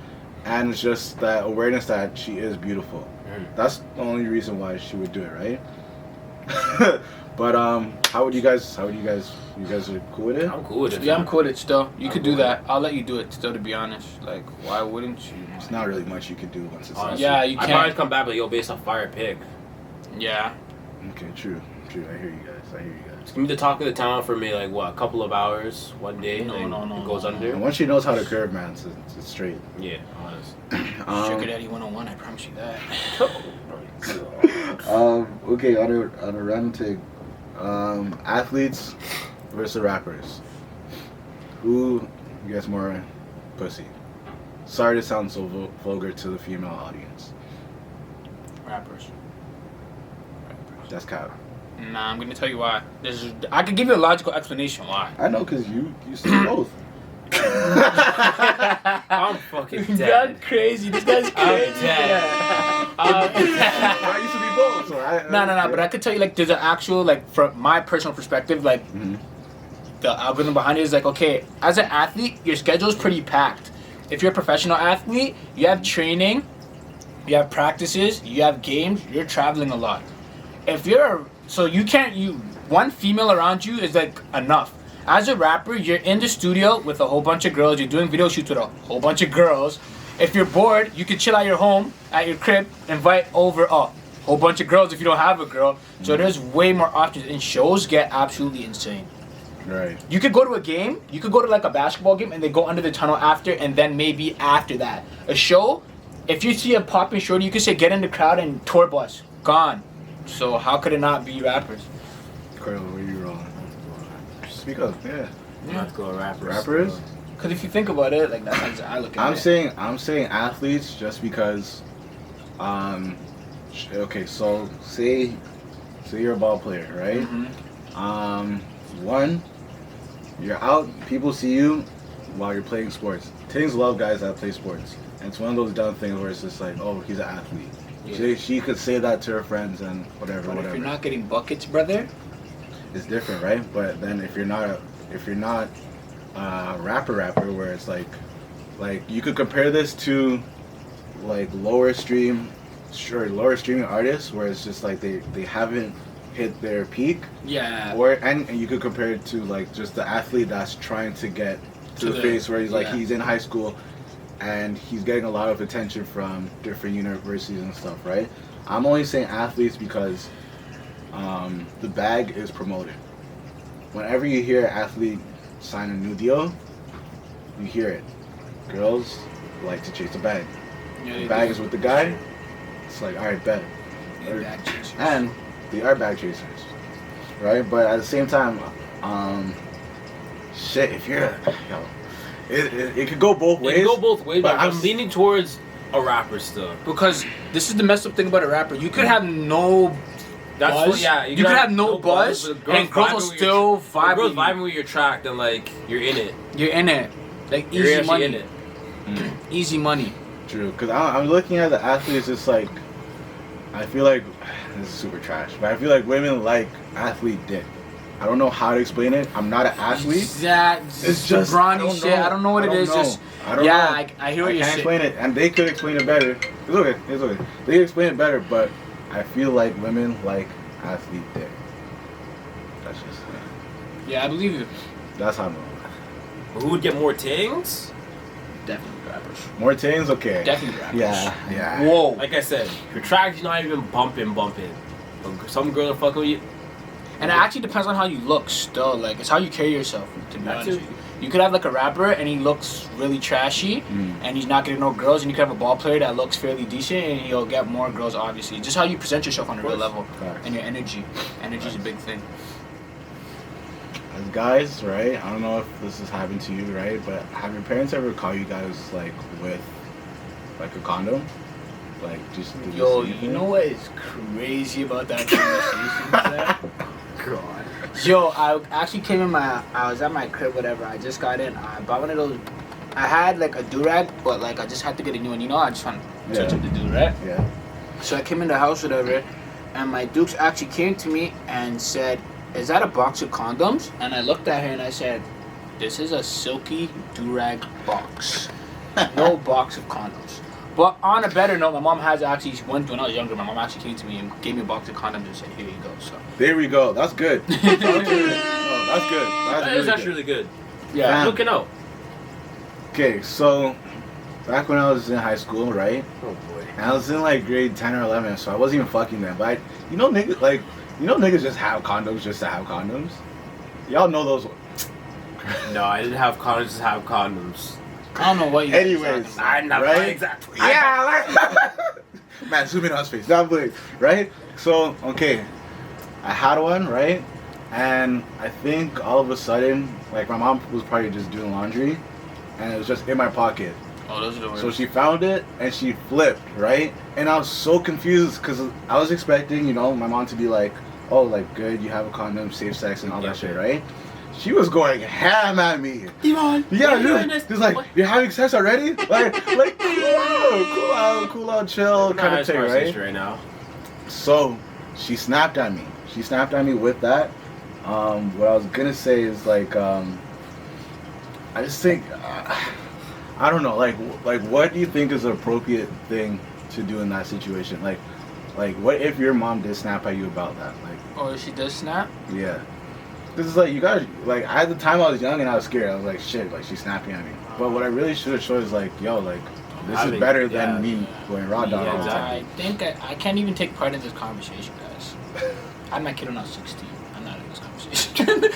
and it's just that awareness that she is beautiful. That's the only reason why she would do it, right? But how would you guys? You guys are cool with it? I'm cool with it. Yeah, I'm cool with it still. You could do that. I'll let you do it still, to be honest. Like, why wouldn't you? It's not really much you could do once it's honestly. Yeah, you I can't. probably come back like, yo, based on fire pick. Yeah. Okay, true. I hear you guys. It's gonna be the talk of the town for me, like, what, a couple of hours, one day? No, it goes under. And once she knows how to curve, man, it's straight. Yeah, honest. Sugar Daddy 101, I promise you that. Okay, on a random take, athletes versus rappers. Who gets more pussy? Sorry to sound so vulgar to the female audience. Rappers. That's cap. Nah, I'm gonna tell you why. I could give you a logical explanation why. I know, cause you see both. I'm fucking dead. That's crazy. This guy's crazy. I'm dead. I used to be both. So No. But I could tell you, like, there's an actual, like, from my personal perspective, like, the algorithm behind it is like, okay, as an athlete, your schedule is pretty packed. If you're a professional athlete, you have training, you have practices, you have games, you're traveling a lot. If you're one female around you is like enough. As a rapper, you're in the studio with a whole bunch of girls, you're doing video shoots with a whole bunch of girls. If you're bored, you can chill at your home, at your crib, invite over a whole bunch of girls if you don't have a girl. So there's way more options, and shows get absolutely insane. Right. You could go to a game, you could go to like a basketball game and they go under the tunnel after, and then maybe after that. A show, if you see a popping shorty, you could say get in the crowd and tour bus. Gone. So how could it not be rappers? Kordell, where you wrong? Speak up, yeah. I'm not going rappers. Rappers? Because if you think about it, like that's how I look at it. I'm saying athletes just because okay, so say you're a ball player, right? One, you're out, people see you while you're playing sports. Things love guys that play sports. And it's one of those dumb things where it's just like, oh, he's an athlete. Yeah. She could say that to her friends and whatever. If you're not getting buckets, brother, it's different, right? But then if you're not rapper where it's like you could compare this to like lower streaming artists where it's just like they haven't hit their peak. Yeah. Or and you could compare it to like just the athlete that's trying to get to the phase where he's like he's in high school and he's getting a lot of attention from different universities and stuff, right? I'm only saying athletes because the bag is promoted. Whenever you hear an athlete sign a new deal, you hear it. Girls like to chase the bag. Yeah, the bag is with the guy. It's like, all right, bet. And they are bag chasers, right? But at the same time, if you're, it could go both ways. It could go both ways, but I'm I'm leaning towards a rapper still. Because this is the messed up thing about a rapper. You could have no buzz. You could have no buzz, and girls will still vibe. Girls vibing with your track, then like you're in it. You're in it, like you're easy money. in it. Easy money. True, because I'm looking at the athletes. It's like I feel like this is super trash, but I feel like women like athlete dick. I don't know how to explain it. I'm not an athlete. It's just brawny shit. I don't know what it is. I don't know. I hear what you're saying. I can't explain it, and they could explain it better. It's okay. They can explain it better, but I feel like women like athlete dick. That's just it. Yeah, I believe you. That's how I know. Who would get more tings? Definitely rappers. More things, okay. Definitely rappers. Yeah. Whoa. Like I said, your track's not even bumping. Some girl are fucking with you. And it actually depends on how you look still. Like, it's how you carry yourself, to be honest with you. You could have, like, a rapper and he looks really trashy and he's not getting no girls. And you could have a ball player that looks fairly decent and he'll get more girls, obviously. Just how you present yourself on a real level. And your energy. Energy's a big thing. As guys, right? I don't know if this has happened to you, right? But have your parents ever caught you guys, like, with, like, a condom? Like, just... Yo, you know what is crazy about that conversation? God. Yo, I actually came in I was at my crib, whatever. I just got in. I bought one of those. I had like a do-rag, but like I just had to get a new one. You know, I just want to touch up the do-rag. Yeah. So I came in the house, whatever, and my dukes actually came to me and said, "Is that a box of condoms?" And I looked at her and I said, "This is a silky do-rag box. No box of condoms." But on a better note, my mom has actually, when I was younger, my mom actually came to me and gave me a box of condoms and said, "Here you go." So there we go. That's good. That's good. No, that's good. That is actually really good. Yeah. Looking out. Okay, so back when I was in high school, right? Oh boy. And I was in like grade 10 or 11, so I wasn't even fucking them. But niggas just have condoms just to have condoms. Y'all know those. No, I didn't have condoms. Just have condoms. I don't know what you. Anyways, I never right? exactly. Yeah, man, zoom in on his face. Not big, right? So, okay, I had one, right? And I think all of a sudden, like my mom was probably just doing laundry, and it was just in my pocket. Oh, those are the worst. So she found it and she flipped, right? And I was so confused because I was expecting, my mom to be like, "Oh, like good, you have a condom, safe sex, and all that shit," right? she was going ham at me. Devon, Yeah, what are you doing this? he's like, What? you're having sex already? Like, cool out, chill, kind of thing, right now. So, she snapped at me. She snapped at me with that. What I was gonna say is like, I just think, I don't know, like, what do you think is an appropriate thing to do in that situation? Like, what if your mom did snap at you about that? Like, Oh, she does snap? yeah. This is like, you guys, like, at the time I was young and I was scared. I was like, shit, like, she's snapping at me. But what I really should have showed is like, yo, like, this is better than me going raw dog. Yeah, all the time. exactly. I think I can't even take part in this conversation, guys. I had my kid when I was 16. I'm not in this conversation.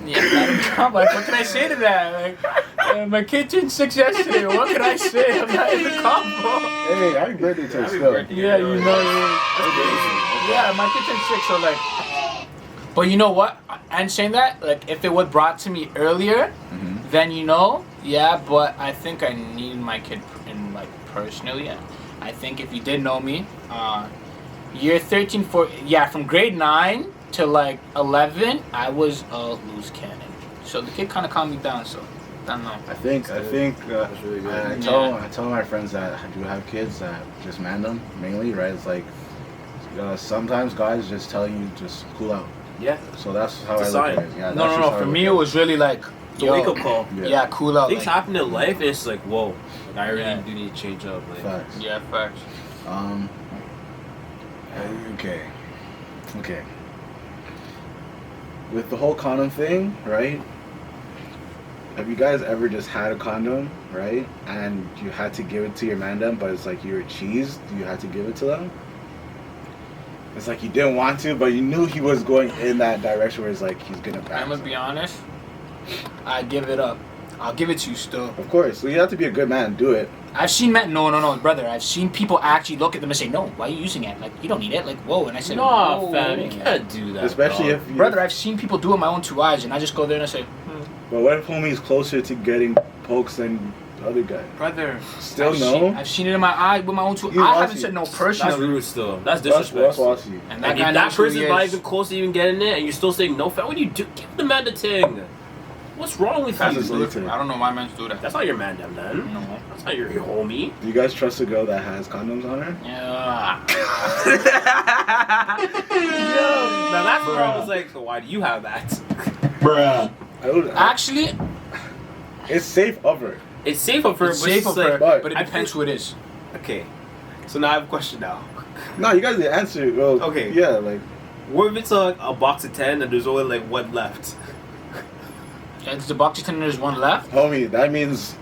Yeah, like, what can I say to that? Like, my kid turned 6 yesterday. What can I say? I'm not in the combo. Hey, happy birthday to us, Happy still. birthday. Yeah, you know. Yeah, my kid turned 6, so like. But you know what? And saying that, like, if it was brought to me earlier, then yeah. But I think I need my kid in like personally. I think if you did know me, year 13, from grade 9 to like 11, I was a loose cannon. So the kid kind of calmed me down. So I don't know. I think That's really good. I tell my friends that do have kids that just man them mainly, right? It's like sometimes guys just tell you just cool out. Yeah. So that's how It's I a look at sign. it. Yeah, No. For me, it was really like, It's a wake up call. Yeah, cool out. Things Like, happen in life, and it's like, whoa, like, I really Yeah. do need to change up. Like, Facts. yeah, facts. Okay. With the whole condom thing, right? Have you guys ever just had a condom, right? And you had to give it to your mandem, but it's like you were cheesed, you had to give it to them? It's like you didn't want to, but you knew he was going in that direction where it's like he's gonna back. I'm gonna be honest. I give it up. I'll give it to you still. Of course, so you have to be a good man and do it. I've seen no, brother. I've seen people actually look at them and say, "No, why are you using it? Like, you don't need it." Like, whoa. And I said, no, "Whoa." fam, you can't do that. Especially dog. if you, Brother, I've seen people do it with my own 2 eyes, and I just go there and I say, But what if homie's closer to getting pokes than the other guy? "Brother, Still I've no? I've seen it in my eye with my own 2 eyes. You I lost haven't it. said no That's personally. rude still. That's That's disrespectful. Bossy. And Like, guy if that knows who he person's not is. even close to even getting it, and you're still saying no, fam, what do you do? Give the man the thing. What's wrong with That's you? just later. I don't know why men do that. That's not your man, then. No. That's not your homie. Do you guys trust a girl that has condoms on her? Yeah. Now that's where I was like, so why do you have that? Bruh. Actually, It's safe of her. It's safer for it's but safer it's for her, but but it I depends who it is. Okay, so now I have a question now. No, you guys didn't answer. Well, Okay. Yeah, like What if it's a box of 10 and there's only like one left? It's the box of 10 and there's one left. homie, that means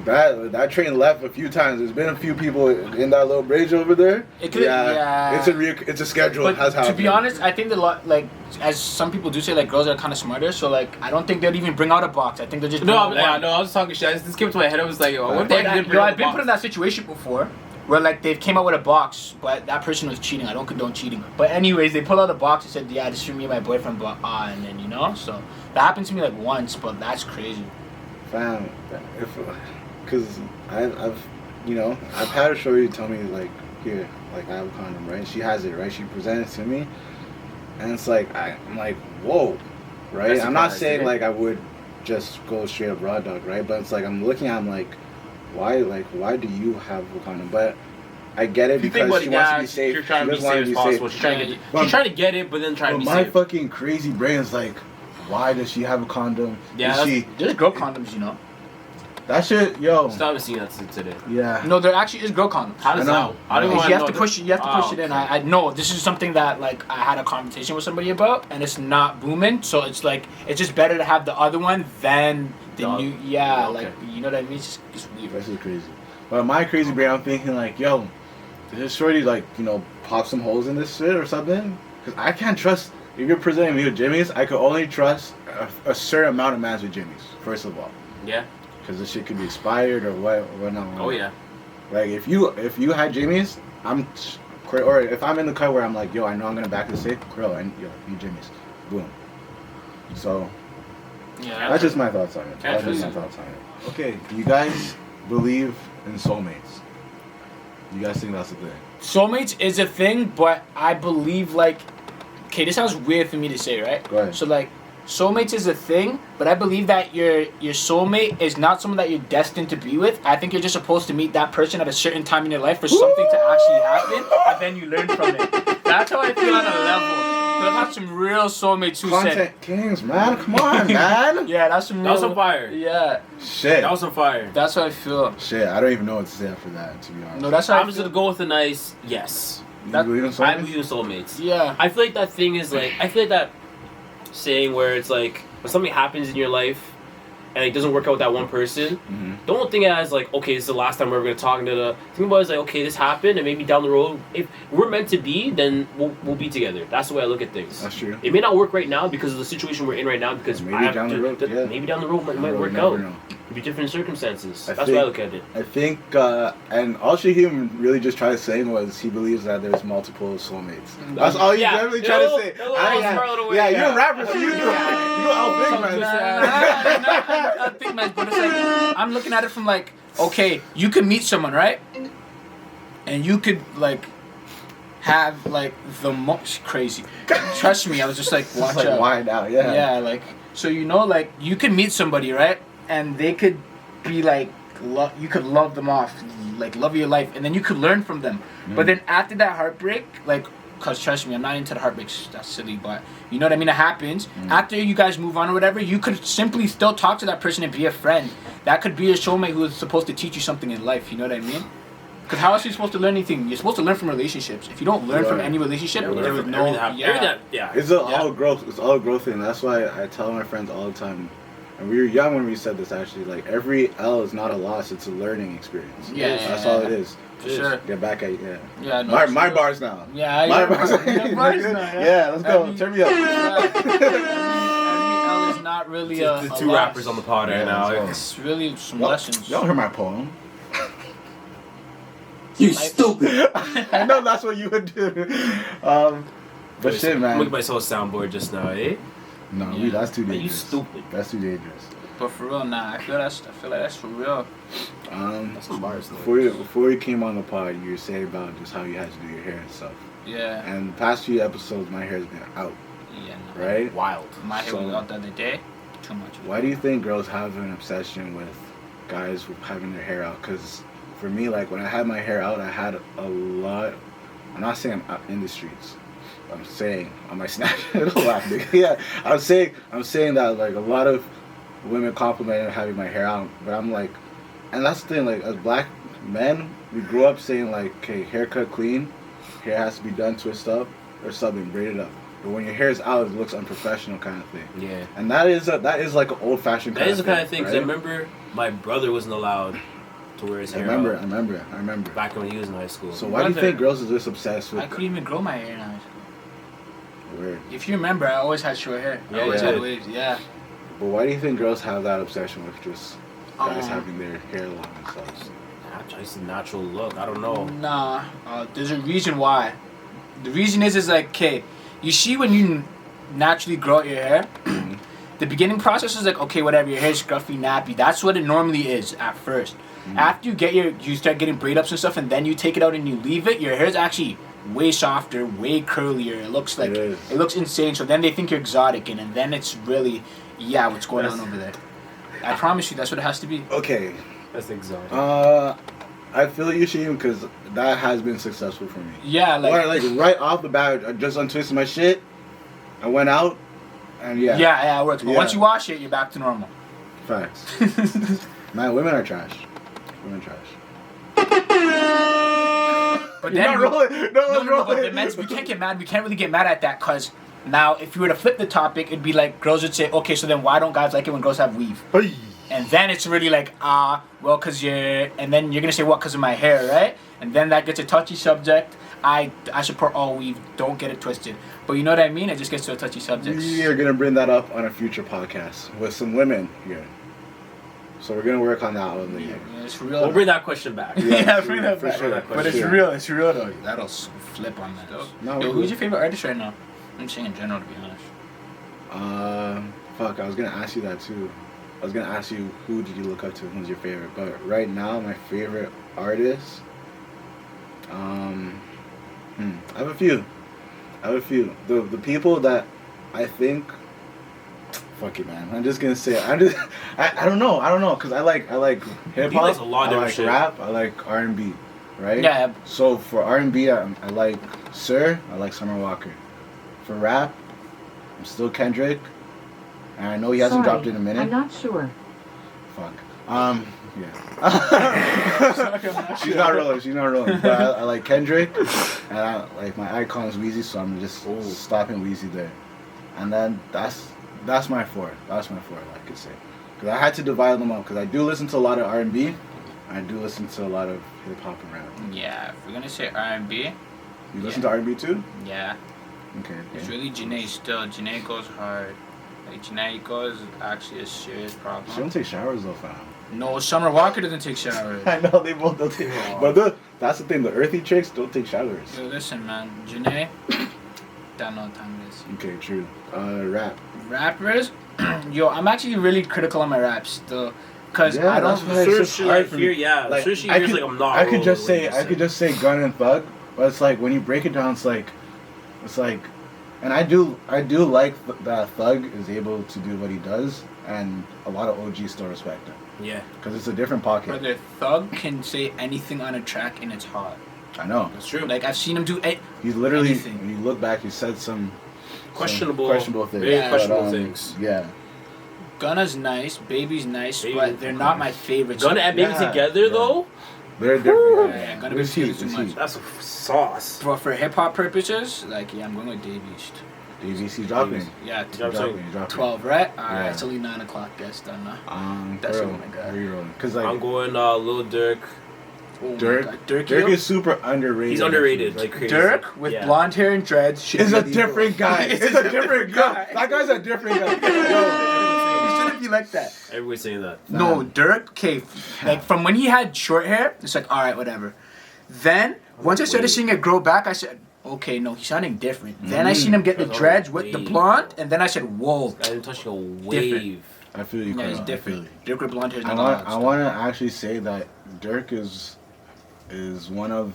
that train left a few times. There's been a few people in that little bridge over there. It could- yeah. It's a schedule. It has But to happened. be honest, I think like as some people do say, like girls are kind of smarter. So like I don't think they'd even bring out a box. I think they'll just bring out one. I was talking shit. This came to my head. I was like, yo, what if I didn't bring I've out been a put in box? that situation before, where like they came out with a box, but that person was cheating. I don't condone cheating. But anyways, they pulled out a box and said, "Yeah, this is for me and my boyfriend." But and then so that happened to me like once, but that's crazy. Fam, because I've had a shorty tell me like, here, like I have a condom, right? She has it, right? She presented it to me, and it's like I'm like, whoa, right? That's I'm not surprised, saying dude. like I would just go straight up raw dog, right? But it's like I'm looking at, I'm like, why do you have a condom? But I get it If you think because about she it, wants yeah, to be safe. you're trying to be She doesn't safe as want possible. She's trying to But- she's trying to get it, but then trying But to be my safe. fucking crazy brain is like, why does she have a condom? Yeah, Is she There's girl condoms, that shit, yo? Still haven't seen that today. Yeah. No, there actually is girl condoms. How does I that? know. I don't You want You have know to push it. You have to push it in. okay. I know this is something that like I had a conversation with somebody about, and it's not booming. So it's like it's just better to have the other one than the Dog. new. Yeah, Okay. like you know what I mean. It's weird. That's just crazy. But my crazy brain, I'm thinking like, yo, did this shorty like, pop some holes in this shit or something? Because I can't trust. If you're presenting me with Jimmy's, I could only trust a certain amount of mans with Jimmy's. First of all, Yeah. because this shit could be expired or whatnot. Oh yeah. Like if you had Jimmy's, or if I'm in the car where I'm like, yo, I know I'm gonna back the safe, need Jimmy's, boom. So Yeah, that's just my thoughts on it. That's just my Absolutely. thoughts on it. Okay, do you guys believe in soulmates? You guys think that's a thing? soulmates is a thing, but I believe like okay, this sounds weird for me to say, right? Go ahead. So like, soulmates is a thing, but I believe that your soulmate is not someone that you're destined to be with. I think you're just supposed to meet that person at a certain time in your life for something to actually happen, and then you learn from it. That's how I feel on a level. I've had some real soulmates who Content said, kings, man. Come on, man. yeah, that's some real... That was on fire. Yeah. Shit. That was on fire. That's how I feel. Shit, I don't even know what to say after that, to be honest. No, that's how I'm just gonna go with a nice yes. You believe in I soulmates? believe in soulmates. Yeah. I feel like that thing is like, I feel like that saying where it's like, when something happens in your life and it doesn't work out with that one person, don't think it as like, okay, this is the last time we're ever gonna talk. Think about it as like, okay, this happened, and maybe down the road, if we're meant to be, then we'll be together. That's the way I look at things. That's true. It may not work right now because of the situation we're in right now. Because Maybe I have down the road, yeah. maybe down the road it might work never out. know. It'd be different circumstances. I That's think- why I look at it. I think, and all Shahim really just tried saying was he believes that there's multiple soulmates. That's all he really tried to say. Yeah, you're a rapper, so you do. You out big, man. I think, man, but it's like, I'm looking at it from like, okay, you could meet someone, right? And you could like have like the most crazy. Trust me, I was just like, watch Like out. wind out, yeah. Yeah, like, so you know, like, you could meet somebody, right? And they could be like, you could love them off, like, love of your life, and then you could learn from them. But then after that heartbreak, like, because trust me, I'm not into the heartbreaks, that's silly, but you know what I mean? It happens. After you guys move on or whatever, you could simply still talk to that person and be a friend. That could be a soulmate who is supposed to teach you something in life, you know what I mean? Because how else are you supposed to learn anything? You're supposed to learn from relationships. If you don't learn from any relationship, there is no... It's all growth. It's all a growth thing. That's why I tell my friends all the time. And we were young when we said this, actually. Like, every L is not a loss. It's a learning experience. Yeah. That's all it is. For sure. Get back at you. Yeah. Yeah, no, My bars now. Yeah, My your bars. bars now, Yeah, let's go. Turn me up. Every L is not really The two loss. rappers on the pod right now. let's go. It's really some lessons. Y'all heard my poem. You stupid. I know that's what you would do. But shit, man. Look at myself soundboard just now, eh? No, Yeah. that's too Are dangerous. you stupid? That's too dangerous. But for real, nah, I feel like that's for real. That's some bars though. Before you came on the pod, you were saying about just how you had to do your hair and stuff. Yeah. And the past few episodes, my hair's been out, Yeah. No. right? Wild. My hair So- was out the other day. Too much. Why do you think girls have an obsession with guys with having their hair out? Because for me, like, when I had my hair out, I had a lot. I'm not saying I'm out in the streets. I'm saying on my Snapchat. Don't laugh, nigga. Yeah, I'm saying that, like, a lot of women complimented having my hair out, but I'm like, and that's the thing, like, as black men, we grew up saying, like, okay, haircut clean, hair has to be done, twist up or something, braided up. But when your hair is out, it looks unprofessional, kind of thing. Yeah. And that is like an old fashioned. That is the kind of thing. Because I right? remember my brother wasn't allowed to wear his I hair remember. out back when he was in high school. So why do you think girls are this obsessed with? I couldn't even grow my hair in high school. Weird. If you remember, I always had short hair. I Yeah, always you had did. waves. Yeah. But why do you think girls have that obsession with just guys Um, having their hair long and stuff? It's a natural look. I don't know. Nah, there's a reason why. The reason is like, okay, you see when you naturally grow out your hair, the beginning process is like, okay, whatever, your hair's scruffy, nappy. That's what it normally is at first. After you start getting braid ups and stuff, and then you take it out and you leave it, your hair's actually way softer, way curlier. It looks like It is. it looks insane. So then they think you're exotic, and then it's really, yeah, what's going on over there? I promise you, that's what it has to be. Okay. That's exotic. I feel you, Sheem, because that has been successful for me. Yeah, like Right off the bat, I just untwisted my shit. I went out, and yeah, it works. But Yeah. once you wash it, you're back to normal. Facts. Man, women are trash. Women are trash. But You're then not rolling. No one's but rolling. the men's, we can't get mad. We can't really get mad at that because now, if you were to flip the topic, it'd be like girls would say, okay, so then why don't guys like it when girls have weave? Hey. And then it's really like, well, because you're, and then you're gonna say what? Because of my hair, right? And then that gets a touchy subject. I support all weave. Don't get it twisted. But you know what I mean? It just gets to a touchy subject. We are gonna bring that up on a future podcast with some women here. So we're gonna work on that one later. Yeah, it's real. We'll bring that question back. Yeah, bring that for back. sure, But it's sure. real. It's real though. That'll flip on that. No, Yo, we're who's good. your favorite artist right now? I'm saying in general, to be honest. Fuck, I was gonna ask you that too. I was gonna ask you who did you look up to, who's your favorite, but right now my favorite artist, I have a few. I have a few. The people that I think. Fuck it, man. I'm just gonna say it. I don't know, cause I like hip He likes hop. a lot of I different like shit. rap. I like R&B, right? Yeah. So for R&B, I like Sir. I like Summer Walker. For rap, I'm still Kendrick. And I know he hasn't dropped in a minute. I'm not sure. Fuck. Yeah. She's not rolling. But I like Kendrick, and I like my icon is Weezy, so I'm just stopping Weezy there. And then that's my four. I could say, because I had to divide them up because I do listen to a lot of R&B, I do listen to a lot of hip hop and rap. Yeah, if we're gonna say R&B. You listen to R&B too? Yeah. Okay. It's really Janae still. Janae goes hard. Like Janae goes actually a serious problem. She don't take showers though, fam. No, Summer Walker doesn't take showers. I know they both don't take. But that's the thing. The earthy chicks don't take showers. Yo, listen, man. Janae, don't know what time it is. Okay, true. Rap. Rappers, yo, I'm actually really critical on my raps still, cause Yeah, I don't. that's why it's just hard for me. Like, she I hears could, like I'm not. I could just rolling, say, Gun and Thug, but it's like when you break it down, it's like, and I do like that Thug is able to do what he does, and a lot of OGs still respect him. Yeah. Because it's a different pocket. Brother, Thug can say anything on a track and it's hot. I know. That's true. Like I've seen him do it. He's literally, anything. when you look back, he said some questionable things. Very Yeah. questionable But, things. Yeah. Gunna's nice, Baby's nice, Baby, but they're not my favorites. Gunna and Baby Yeah, together yeah. though. They're different. Yeah, Gunna Baby It's heat, too it's much. heat. That's a sauce. But for hip hop purposes, like I'm going with Dave East. DVC dropping. Yeah, Dropping. 12, right? Alright, Yeah. it's only 9 o'clock. Guess done now. That's oh my God. Because like I'm going Lil Durk. Oh Dirk. my God. Dirk is super underrated. He's underrated, like crazy. Dirk with Yeah. blonde hair and dreads. It's a different guy. It's a different guy. That guy's a different guy. He shouldn't be like that. Everybody's saying that. No, Dirk, okay, like from when he had short hair, it's like, alright, whatever. Then, once I started seeing it grow back, I said, okay, no, he's sounding different. Then I seen him get the That's dreads all with the wave. blonde, and then I said, whoa. I'm touching a wave. I feel you. Yeah, he's Carl. different. Dirk with blonde hair is I not want to actually say that Dirk is one of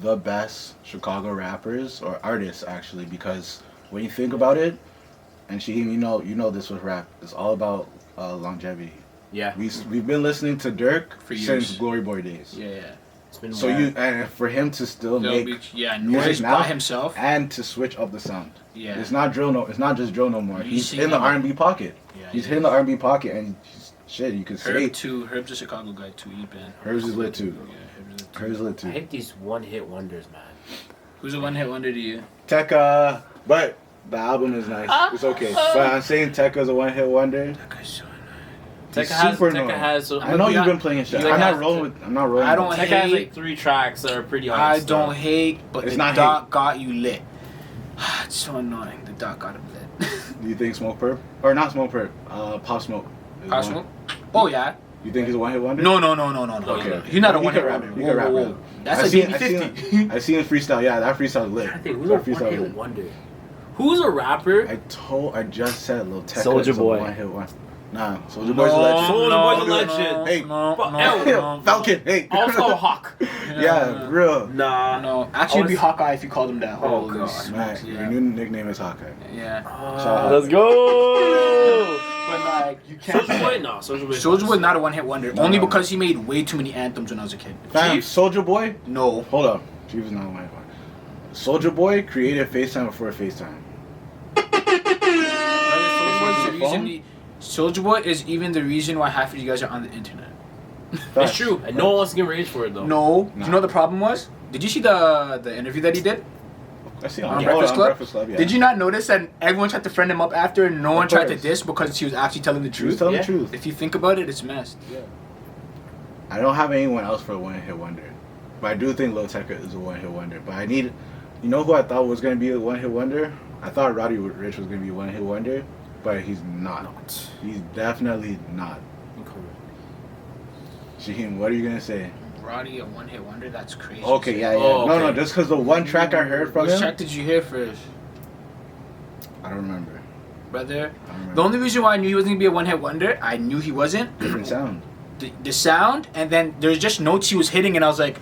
the best Chicago rappers or artists actually, because when you think about it, and you know this with rap, it's all about longevity. Yeah. We've been listening to Dirk For years. since Glory Boy days. Yeah. It's been So and for him to still make Yeah, music noise now by himself. and to switch up the sound. Yeah. It's not just drill no more. You He's see in the him. R&B pocket. Yeah, He's he hitting the R&B pocket, and shit, you could say Herb too. Herb's a Chicago guy too. Eben. Herbs is lit too. Yeah, Herb's lit too. Herbs is lit I too. hate these one-hit wonders, man. Who's a one-hit wonder to you? Tekka, but the album is nice. It's okay. But I'm saying Tekka's a one-hit wonder. That guy's so He's Tekka super Tekka annoying. has. I know you've been playing shit. you like I'm not have rolling to- with. I don't with Tekka it. has hate- like 3 tracks that are pretty hard. I stuff. don't hate, but It's the not dot got you lit. It's so annoying. The dot got him lit. Do you think Smoke Perp or not Smoke Perp? Pop Smoke. is Pop one- Smoke? Oh yeah. You think he's a one-hit wonder? No. Okay. He's not a He one-hit can wonder. rap. He can rap. Whoa. That's I a seen- baby I seen 50. I seen him freestyle. Yeah, that freestyle lit. I think who's That a freestyle one-hit lit. wonder? Who's a rapper? I just said Lil Tekka Soulja is a Boy. one-hit one. Nah, Soulja Boy's a legend. Soulja Boy's a legend. Hey, no. Falcon. Hey. Also Hawk. Yeah, real. Nah. No, actually, it'd be Hawkeye if you called him that. Oh, Holy God. smokes, Your yeah. new nickname is Hawkeye. Yeah. Let's go. But like, you can't. Soulja Boy? Nah, Soulja Boy. Soulja Boy not a one-hit wonder. No, Only no. because he made way too many anthems when I was a kid. Fam, Chief? Soulja Boy. No. Hold up. Chief is not a one-hit wonder. Soulja Boy created FaceTime before FaceTime. Soulja Boy is even the reason why half of you guys are on the internet. It's true, and no one wants to get rage for it though. No. Nah. You know what the problem was? Did you see the interview that he did I see on on Breakfast Club? Breakfast Club, yeah. Did you not notice that everyone tried to friend him up after and no one tried to course. diss because he was actually telling the He was truth? telling Yeah. the truth. If you think about it, it's messed. I don't have anyone else for a one-hit wonder. But I do think Lil Tekka is a one-hit wonder. But I need... You know who I thought was going to be a one-hit wonder? I thought Roddy Ricch was going to be a one-hit wonder. But he's not. He's definitely not. Shaheem, what are you going to say? Roddy, a one-hit wonder? That's crazy. Okay, yeah. Oh, No, okay. just because the one track I heard from Which him... track did you hear first, I don't remember. brother? I don't remember. The only reason why I knew he wasn't going to be a one-hit wonder, I knew he wasn't. Different sound. The sound, and then there's just notes he was hitting, and I was like,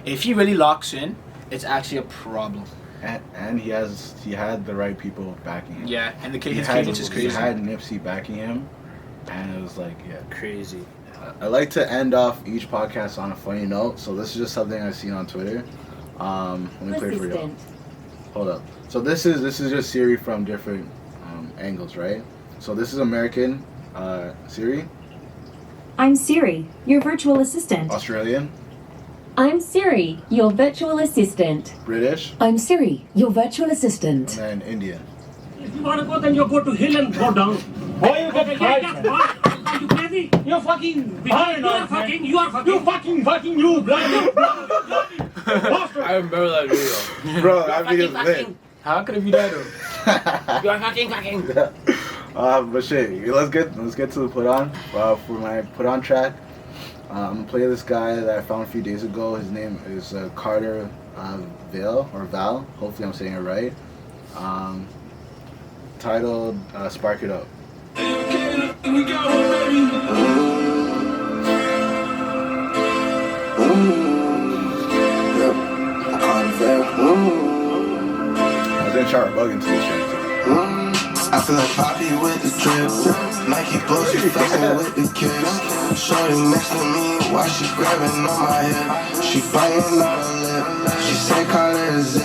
if he really locks in, it's actually a problem. and he had the right people backing him. Yeah, and his had, cadence is crazy. He had Nipsey backing him, and it was like, yeah. Crazy. I like to end off each podcast on a funny note, so this is just something I've seen on Twitter. Let me play it for you. Hold up. So this is just Siri from different angles, right? So this is American Siri. I'm Siri, your virtual assistant. Australian. I'm Siri, your virtual assistant. British. I'm Siri, your virtual assistant. And then Indian. If you want to go, then you go to hill and go down. Why you get Are you crazy? You're fucking behind You are fucking. You are fucking. You fucking you bloody I remember that video. Bro, that video's lit. How could it be that though? You are fucking. But shit, let's get to the PutOn. For my PutOn track, I'm gonna play this guy that I found a few days ago. His name is Kordell Vale or Vale. Hopefully I'm saying it right. Titled "Spark It Up." I was in Sharp bugging to this track. I feel like Poppy with the drip. Nike clothes, she flexing with the kicks. Shorty next to me while she grabbing on my hip. She biting on her lip. She say call it a zit.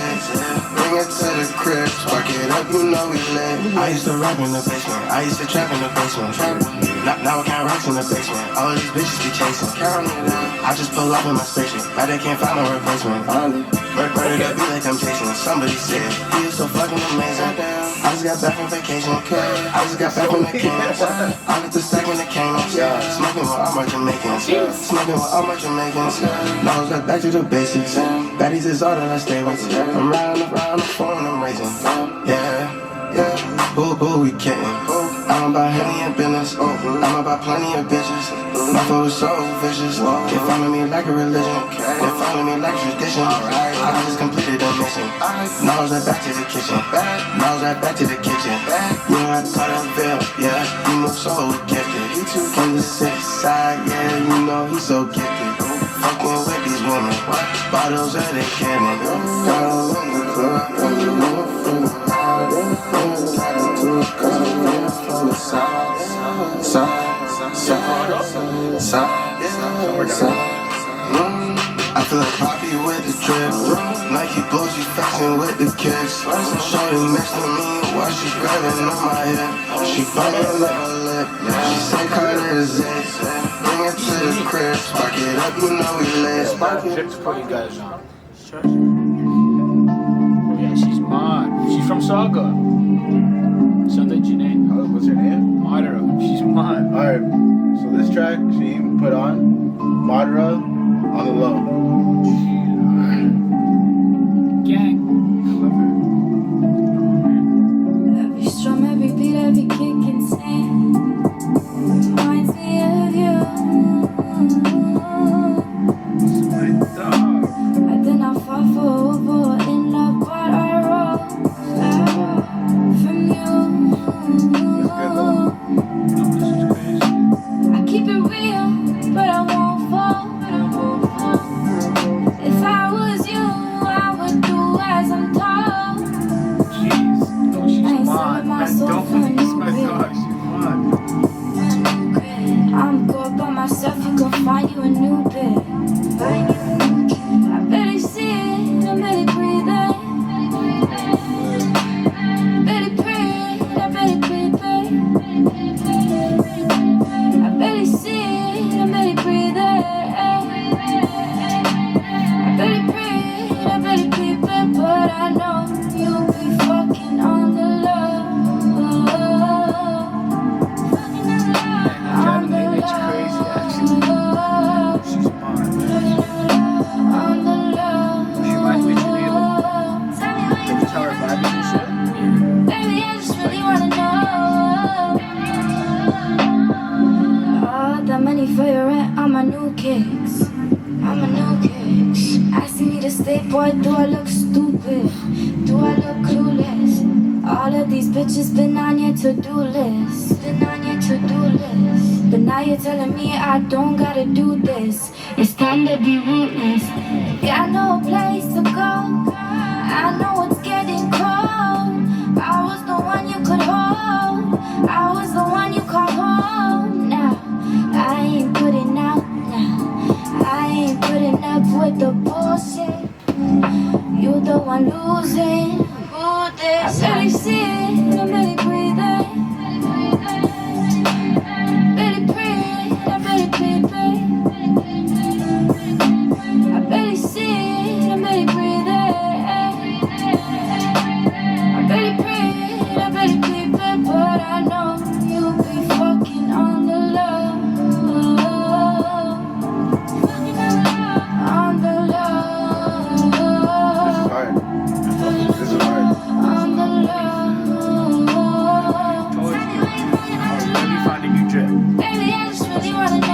Bring it to the crib. Spark it up, you know we lit. I used to rap in the basement. I used to trap in the basement. Now I can't rocks in the basement. All these bitches be chasing. I just pull up in my spaceship. Now they can't find no replacement. Murder that beat like I'm chasing. Somebody said, he is so fucking amazing. I just got back from vacation. I just got back from the Caymans. I got the stack when the Caymans. Smoking with all my Jamaicans. Smoking with all my Jamaicans. Now it's back to the basics. Baddies is all that I stay with. I'm riding around the phone, I'm racing. Yeah. Who we kidding? I'm about Henny and business. I'm about plenty of bitches. My flow is so vicious. They follow me like a religion. They follow me like tradition. I just completed a mission. Now it's back to the kitchen. Now it's back to the kitchen. You know I caught a Vale. Yeah, you move so gifted. From the six side, yeah, you know he's so gifted. Fucking with these women. Bottles of the cannon. Got all in the club. I feel like Poppy with the drip. Nike clothes, she flexing with the kicks. Shorty next to me while she grabbing on my hip. She biting up her lip. She say call it a zit. Bring it to the crib. Spark it up, you know we lit. Drip to put you guys on. Oh yeah, she's mod. She's from Saga. Something Janae. What's her name? Madara. She's mod. Alright, so this track she put on Madara on the low. Gang. I love her. Every strum, every beat, every kick insane reminds me of you. My dog. I did not fall for in love, but I rose from you. I keep it real, but I won't fall. If I was you, I would do as I'm told. Jeez. No, she's I ain't mod. selling my Man, soul don't for a release new my bitch. dog. She's mod. I'm good by myself, you can find you a new bit. I better see it, I better breathe it. Better breathe, I better breathe it. I better see it, I better breathe it. I better breathe, I better breathe it. But I know you'll be fucking on the low. It's crazy, actually. She's mod. She reminds me of Janela. Can you tell her vibe and shit? Baby, I just really wanna know. Oh, that money for your rent on my new kicks. Asking me to stay, boy, do I look stupid? Do I look clueless? All of these bitches been on your to-do list. But now you're telling me I don't gotta do this. It's time to be ruthless. Got no place to go. I know it's shit. You the one losing. Who this? I barely see it, I'm barely breathing. Barely breathe, I barely breathe. I barely see it, I'm barely breathing. I barely breathe, I barely breathe, but I know you'll be fucking on the low. On the low. This is hard. On the low. Told you. Let me find a new drip. Baby, I just really wanna know.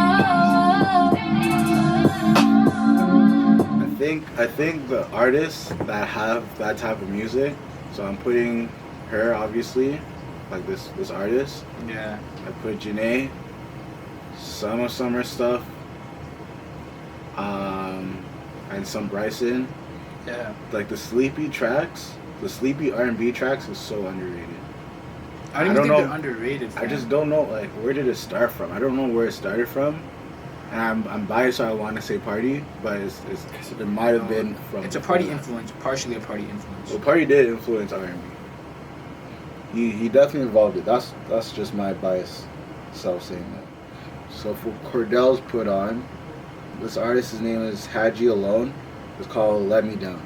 I think the artists that have that type of music, so I'm putting her obviously, like this artist. Yeah. I put Janae, some of Summer stuff, and some Bryson. Yeah. Like the sleepy tracks, the sleepy R&B tracks is so underrated. I don't even think they're underrated. I just don't know, like, where did it start from? I don't know where it started from. And I'm biased, so I want to say Party, but it might have been from... It's a Party influence, partially a Party influence. Well, Party did influence R&B. He definitely involved it. That's just my biased self saying that. So for Kordell's PutOn, this artist's name is Hagi Alone. It's called Let Me Down.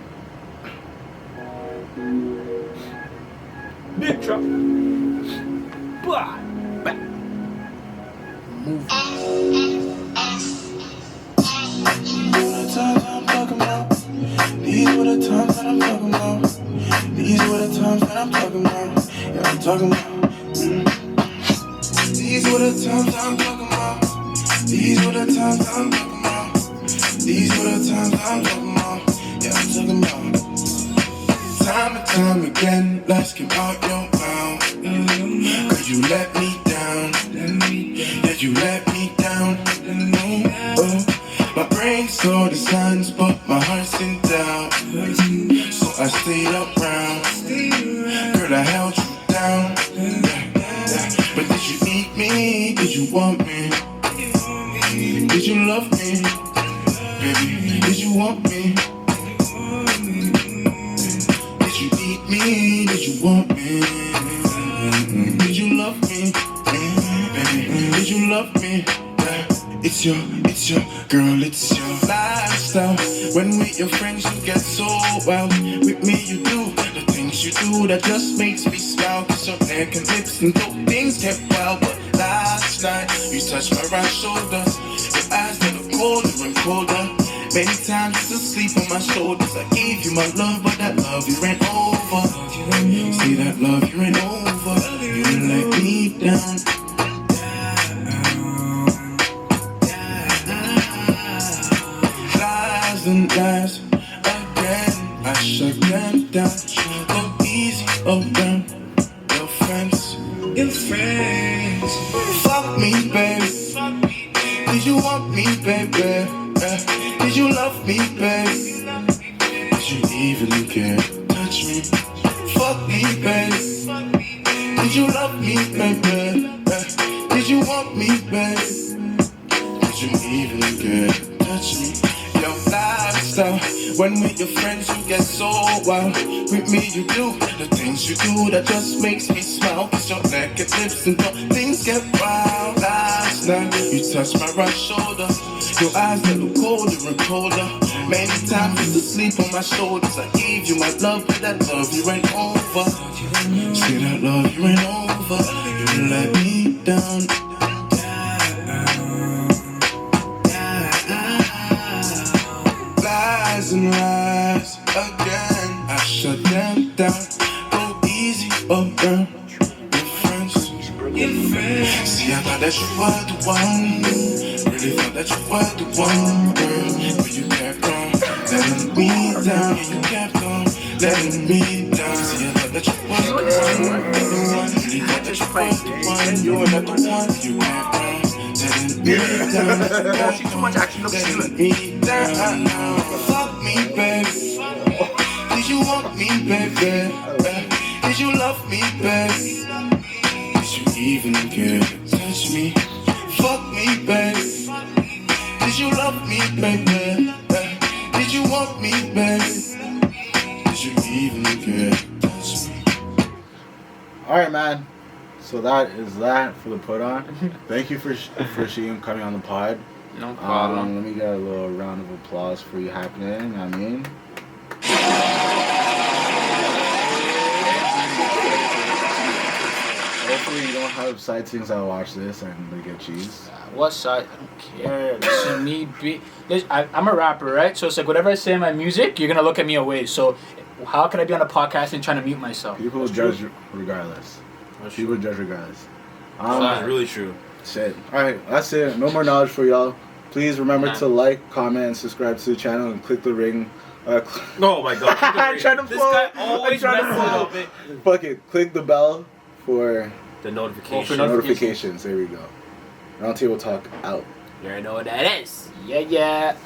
Big drop. Blah. Back. Move. These were the times that I'm talking about. These were the times that I'm talking about. Yeah, I'm talking about. These were the times that I'm talking about. These were the times that I'm talking about. These were the times that I'm talking about. Yeah, I'm talking about. Time and time again, lies came out your mouth. Cause you let me down. Yeah, you let me down. Oh, my brain saw the signs, but my heart's in doubt. So I stayed around. Girl, I held you down. But did you need me? Did you want me? Did you love me? Baby, did you want me? Did you need me? Did you want me? Did you love me? Baby, did you love me? It's your girl, it's your lifestyle. When with your friends you get so wild. With me you do the things you do that just makes me smile. Kiss your neck and lips and though things get wild. But last night you touched my right shoulder. Your eyes never colder and colder. Many times you still sleep on my shoulders. I gave you my love, but that love you ran over. See that love you ran over. You let me down. And lies again, I shut them down. Go easy around your friends. Fuck me, baby. Did you want me, baby? Did you love me, baby? Did you even care? Touch me. Fuck me, baby. Did you love me, baby? Did you want me, baby? Did you even care? Touch me. Your lifestyle. When with your friends you get so wild. With me you do the things you do that just makes me smile. Kiss your neck and lips and things get wild. Last night you touched my right shoulder. Your eyes get colder and colder. Many times you used to sleep on my shoulders. I gave you my love, but that love you ran over. See that love you ran over. You let me down. And rise again. I shut them down. Go easy around your friends. See, I thought that you were the one. Really thought that you were the one, girl. But you kept on letting me down. Yeah, you kept on letting me down. See, I thought that you were the one. Really thought that you were the one. You were not the one. You kept on letting me down. She's too much action. Letting me down. Fuck me, baby. Did you want me, baby? Did you love me, baby? Did you even care? Touch me. Fuck me, baby. Did you love me, baby? Did you you want me, babe? Did you even care? All right, man. So that is that for the PutOn. Thank you for Sheem coming on the pod. No problem. Let me get a little round of applause for you happening. I mean. Hopefully you don't have sightseeings that watch this and they get cheese. What side? I don't care. This is me. I'm a rapper, right? So it's like whatever I say in my music, you're gonna look at me away. So how can I be on a podcast and trying to mute myself? People will judge regardless. People will judge regardless. That's really true. Shit. Alright, that's it. No more knowledge for y'all. Please remember to like, comment, and subscribe to the channel and click the ring. Oh my god. I'm trying to This flow. guy always I'm trying to messes flow. up it. Fuck it. Click the bell for The notification. for notifications. There we go. Roundtable Talk out. You already know what that is. Yeah.